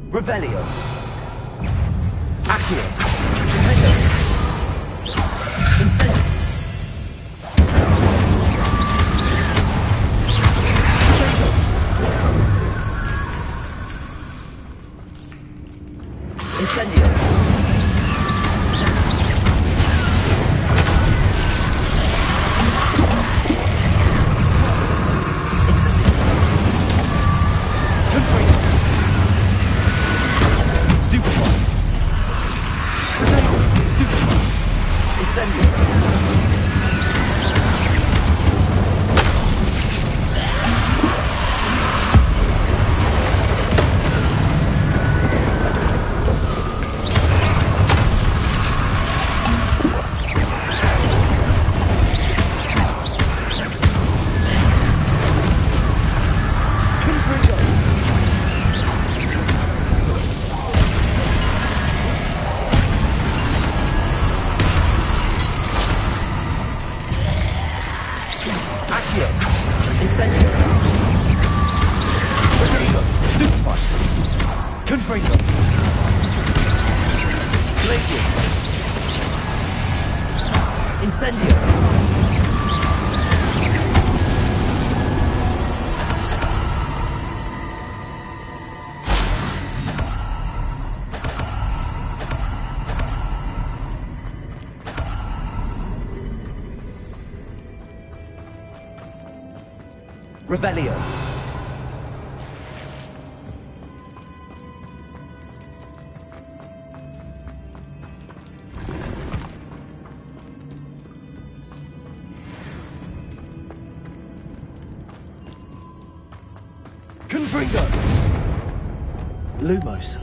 Revelio. Accio. Incendio. Incendio. Incendio. Confrere. Stupefy. Stupefy. Incendio. Glacius. Incendio. Revelio. Confringo. Lumos.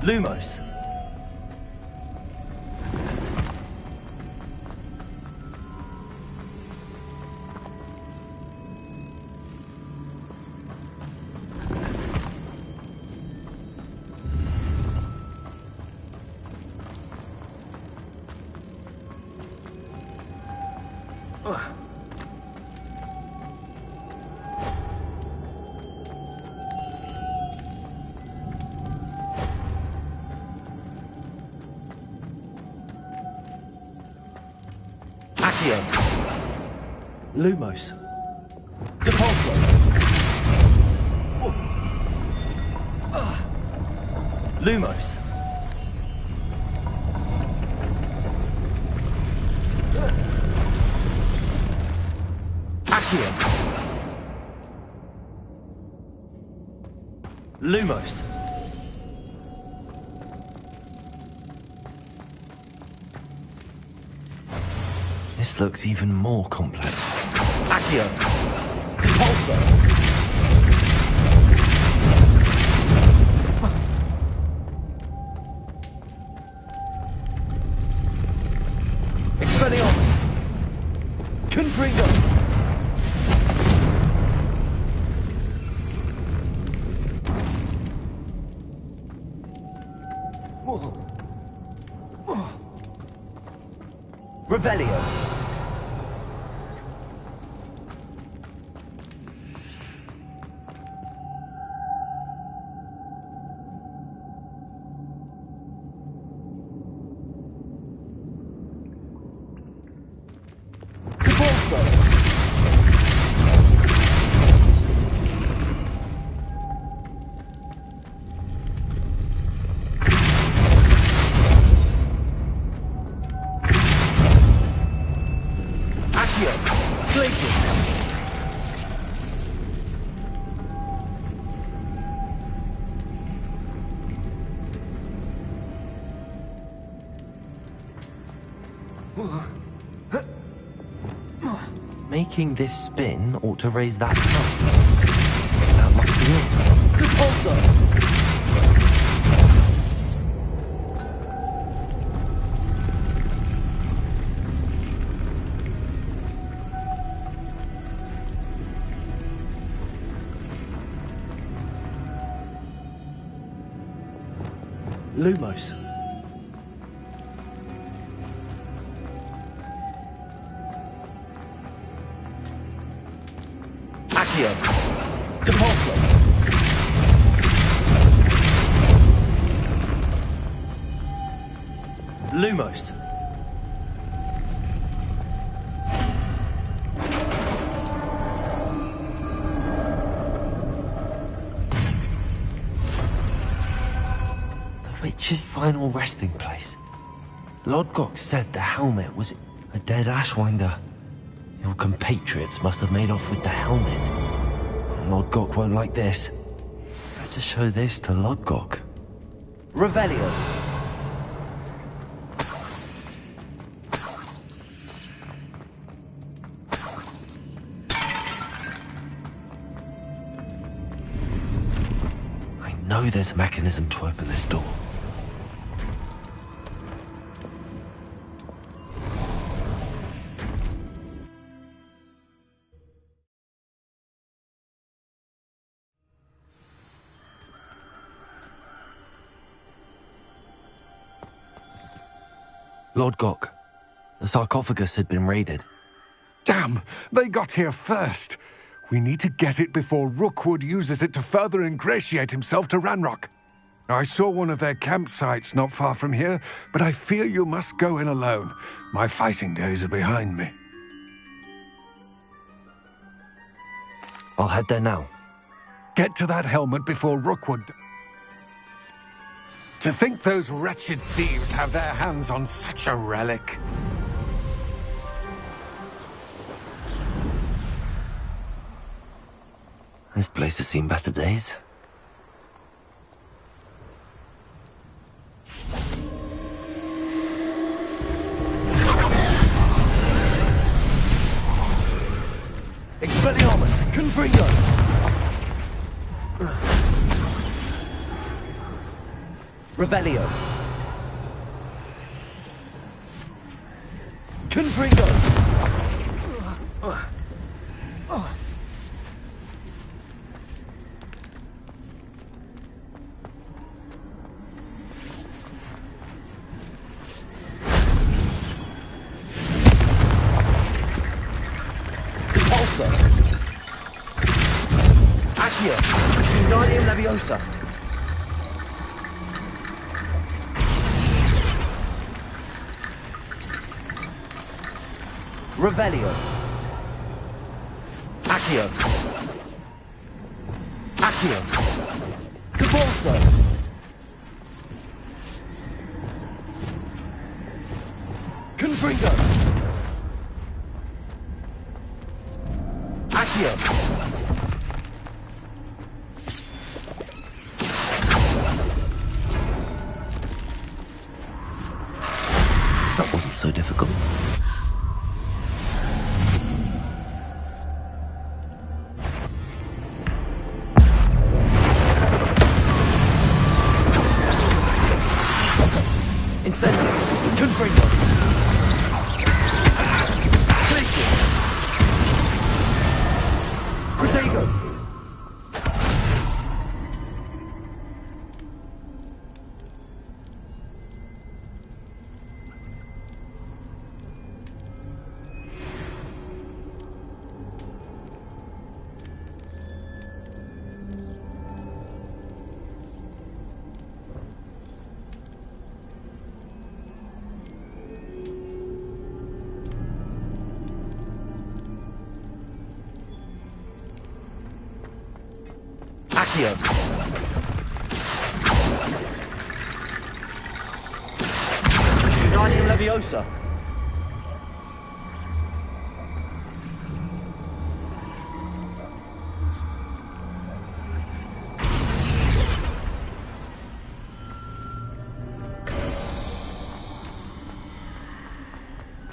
Lumos. Lumos. Depulso. Lumos. Accio. Lumos. This looks even more complex. Accio. Depulso. Expelliarmus. Confringo. Revelio. Making this spin ought to raise that cup. That must be it. Depulso. Lumos. Accio. Depulso. Lumos. The witch's final resting place. Lodgok said the helmet was a dead Ashwinder. Your compatriots must have made off with the helmet. Lodgok won't like this. Better show this to Lodgok. Revelio. I know there's a mechanism to open this door. Lord Gok, the sarcophagus had been raided. Damn! They got here first. We need to get it before Rookwood uses it to further ingratiate himself to Ranrock. I saw one of their campsites not far from here, but I fear you must go in alone. My fighting days are behind me. I'll head there now. Get to that helmet before Rookwood. To think those wretched thieves have their hands on such a relic. This place has seen better days. Expelliarmus, Confringo! Revelio. Confringo! Depulso. Accio. Unanium Leviosa. Revelio. Accio. Accio. Depulso. Confringo. Accio. That wasn't so difficult. Incendio. Confringo. Glacius. Protego. Accio. Unanium Leviosa.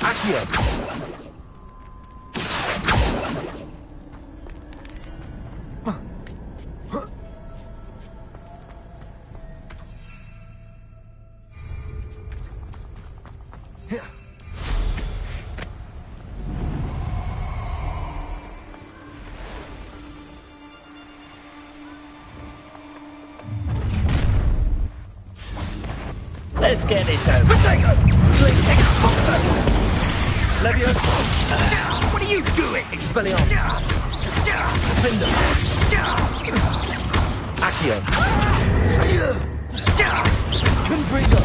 Accio. Let's get this over. Protego. Leviosa. What are you doing? Expelliarmus. Defender. Accio. Confringo.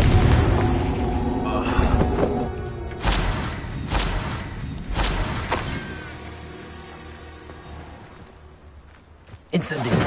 Incendio.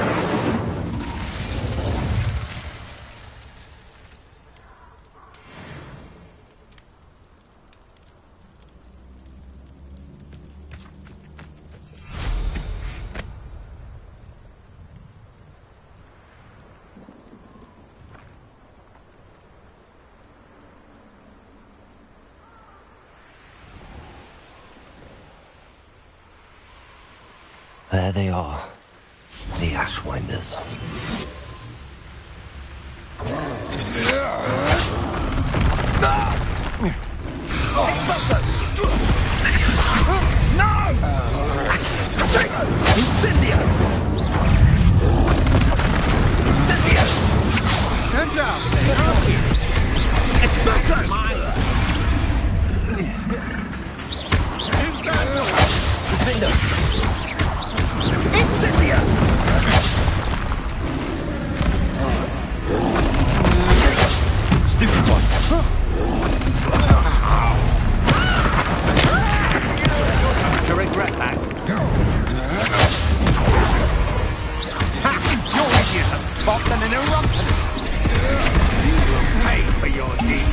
There they are, the Ashwinders. Expulso! No! Incendio! Incendio! Good job. Expulso! Defender! Incendia! Stupid one! To regret that. You're easier to spot than an eruptant. You will pay for your deed.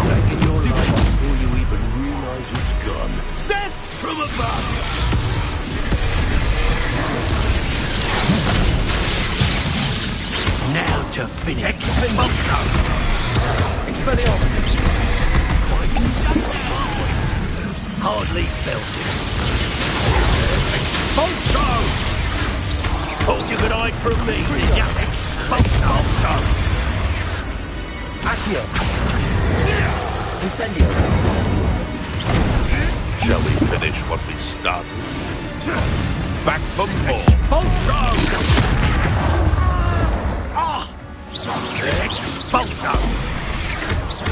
Taking your life before you even realize it's gone. Death from above! Now to finish. Expulso! Expelliarmus! Hardly felt it. Expulso! Thought you could hide from me, did ya? Expulso! Accio! Incendio! Shall we finish what we started? Back for more. Expulso! Expulso!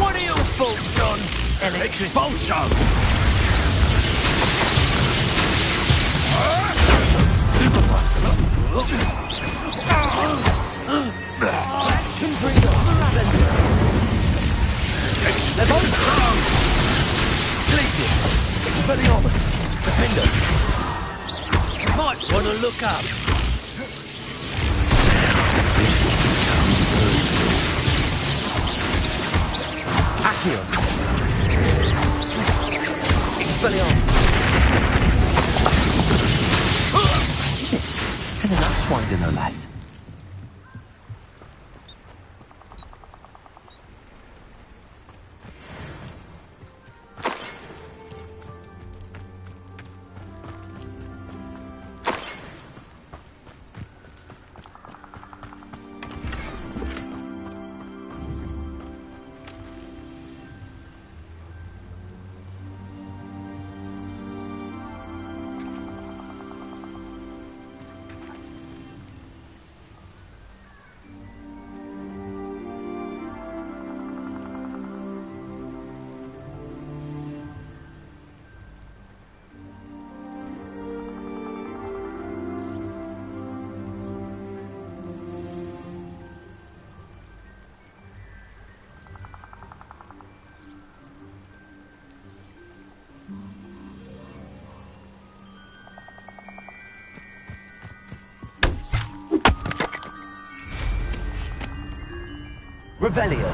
What are your thoughts on expulso? Action breather! Incendio! Expulso! Glacius! Expelliarmus! Defender! Might want to look up. Accio! Expelliarmus! And an Ashwinder, no less. Revelio!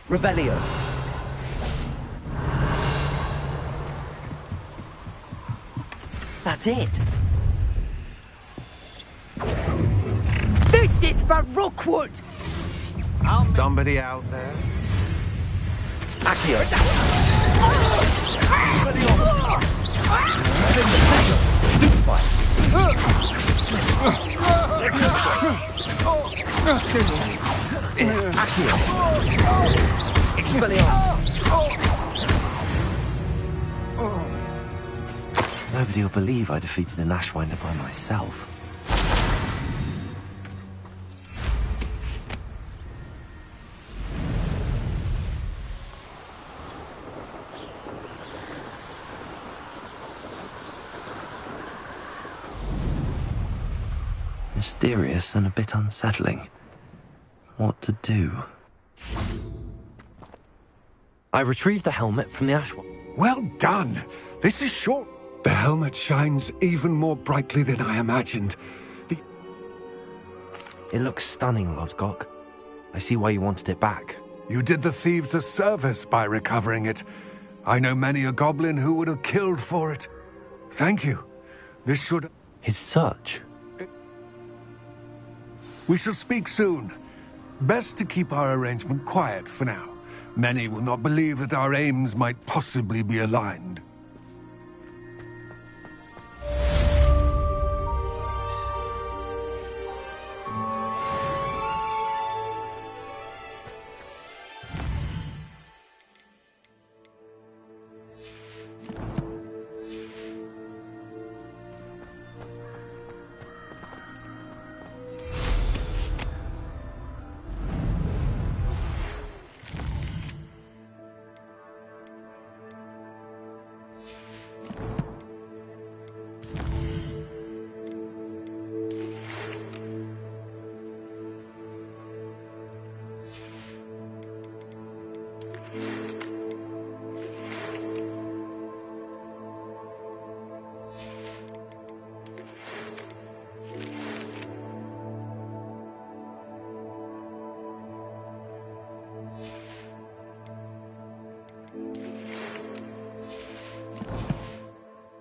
Revelio. That's it. This is for Rookwood! Somebody out there? Accio. Accio. Expelliarmus. Nobody will believe I defeated an Ashwinder by myself. Mysterious and a bit unsettling. What to do? I retrieved the helmet from the Ashwinder. Well done. This is short. The helmet shines even more brightly than I imagined. It looks stunning, Lodgok. I see why you wanted it back. You did the thieves a service by recovering it. I know many a goblin who would have killed for it. Thank you. This should... His search? We shall speak soon. Best to keep our arrangement quiet for now. Many will not believe that our aims might possibly be aligned.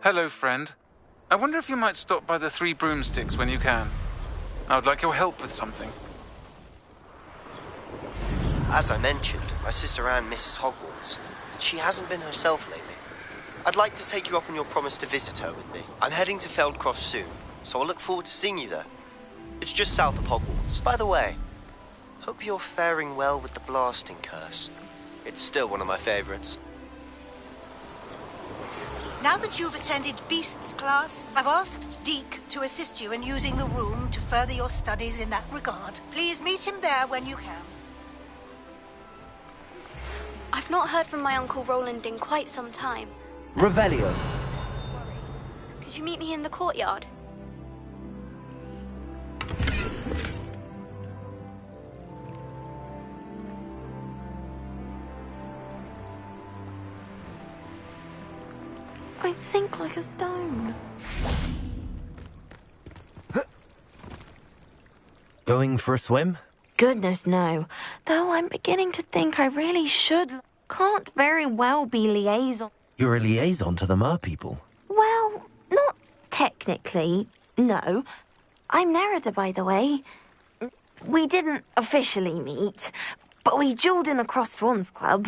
Hello, friend. I wonder if you might stop by the Three Broomsticks when you can. I would like your help with something. As I mentioned, my sister Anne misses Hogwarts. She hasn't been herself lately. I'd like to take you up on your promise to visit her with me. I'm heading to Feldcroft soon, so I'll look forward to seeing you there. It's just south of Hogwarts. By the way, hope you're faring well with the blasting curse. It's still one of my favorites. Now that you've attended Beasts class, I've asked Deke to assist you in using the room to further your studies in that regard. Please meet him there when you can. I've not heard from my Uncle Roland in quite some time. Revelio. Could you meet me in the courtyard? I'd sink like a stone. Going for a swim? Goodness, no. Though I'm beginning to think I really should. Can't very well be liaison. You're a liaison to the Mer people. Well, not technically, no. I'm Nerida, by the way. We didn't officially meet, but we duelled in the Crossed Wands Club.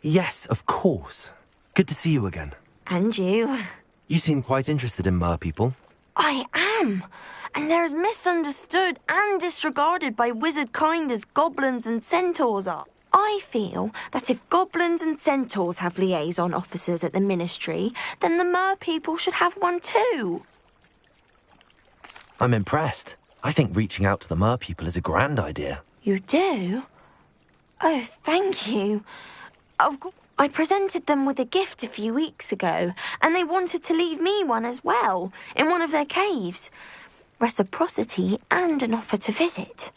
Yes, of course. Good to see you again. And you. You seem quite interested in Mer people. I am. And they're as misunderstood and disregarded by wizard kind as goblins and centaurs are. I feel that if goblins and centaurs have liaison officers at the Ministry, then the Mer people should have one too. I'm impressed. I think reaching out to the Mer people is a grand idea. You do? Oh, thank you. Of course. I presented them with a gift a few weeks ago, and they wanted to leave me one as well, in one of their caves. Reciprocity and an offer to visit.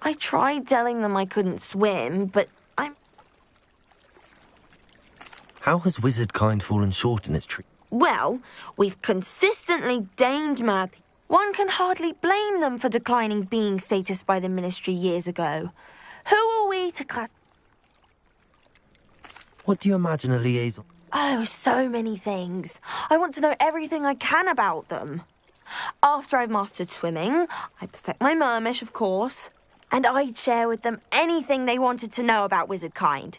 I tried telling them I couldn't swim, but How has wizard kind fallen short in its treatment? Well, we've consistently deigned Mer. One can hardly blame them for declining being status by the Ministry years ago. Who are we to class... What do you imagine a liaison... Oh, so many things. I want to know everything I can about them. After I've mastered swimming, I'd perfect my mermish, of course, and I'd share with them anything they wanted to know about wizard kind.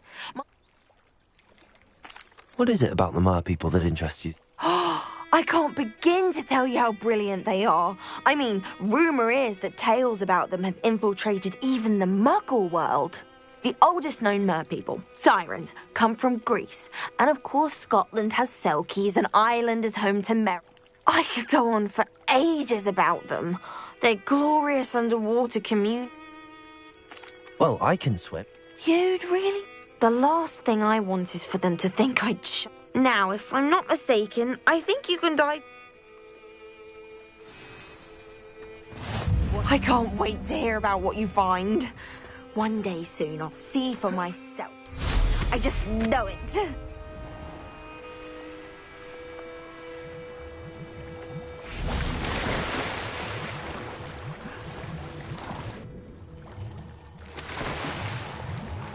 What is it about the mer people that interests you? I can't begin to tell you how brilliant they are. I mean, rumour is that tales about them have infiltrated even the Muggle world. The oldest known mer people, sirens, come from Greece. And of course Scotland has Selkies and Ireland is home to Merry. I could go on for ages about them. They're glorious underwater community. Well, I can swim. You'd really? The last thing I want is for them to think I'd Now, if I'm not mistaken, I think you can dive... I can't wait to hear about what you find. One day soon, I'll see for myself. I just know it.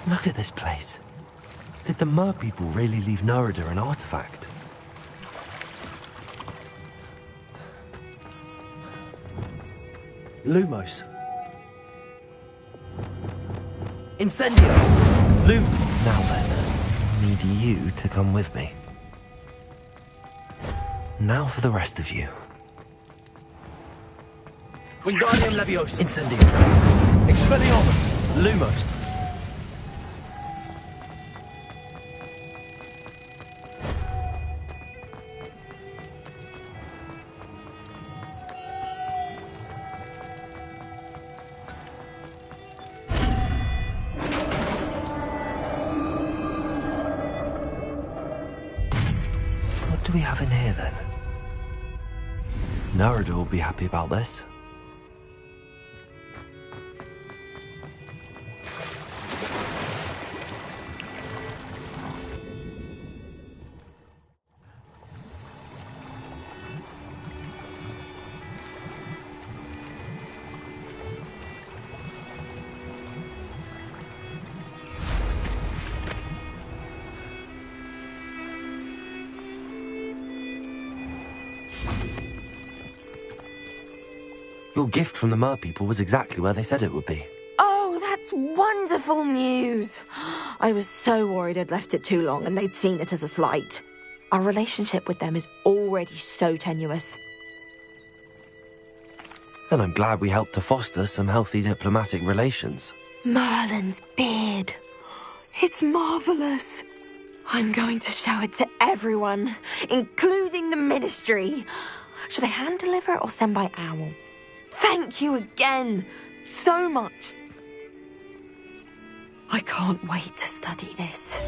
Look at this place. Did the mer people really leave Nerida an artifact? Lumos. Incendio! Now then, I need you to come with me. Now for the rest of you. Wingardium Leviosa. Incendio. Expelliarmus. Lumos. What do we have in here then? Nerida will be happy about this. Your gift from the mer people was exactly where they said it would be. Oh, that's wonderful news. I was so worried I'd left it too long and they'd seen it as a slight. Our relationship with them is already so tenuous. Then I'm glad we helped to foster some healthy diplomatic relations. Merlin's beard. It's marvellous. I'm going to show it to everyone, including the Ministry. Should I hand deliver or send by owl? Thank you again, so much. I can't wait to study this.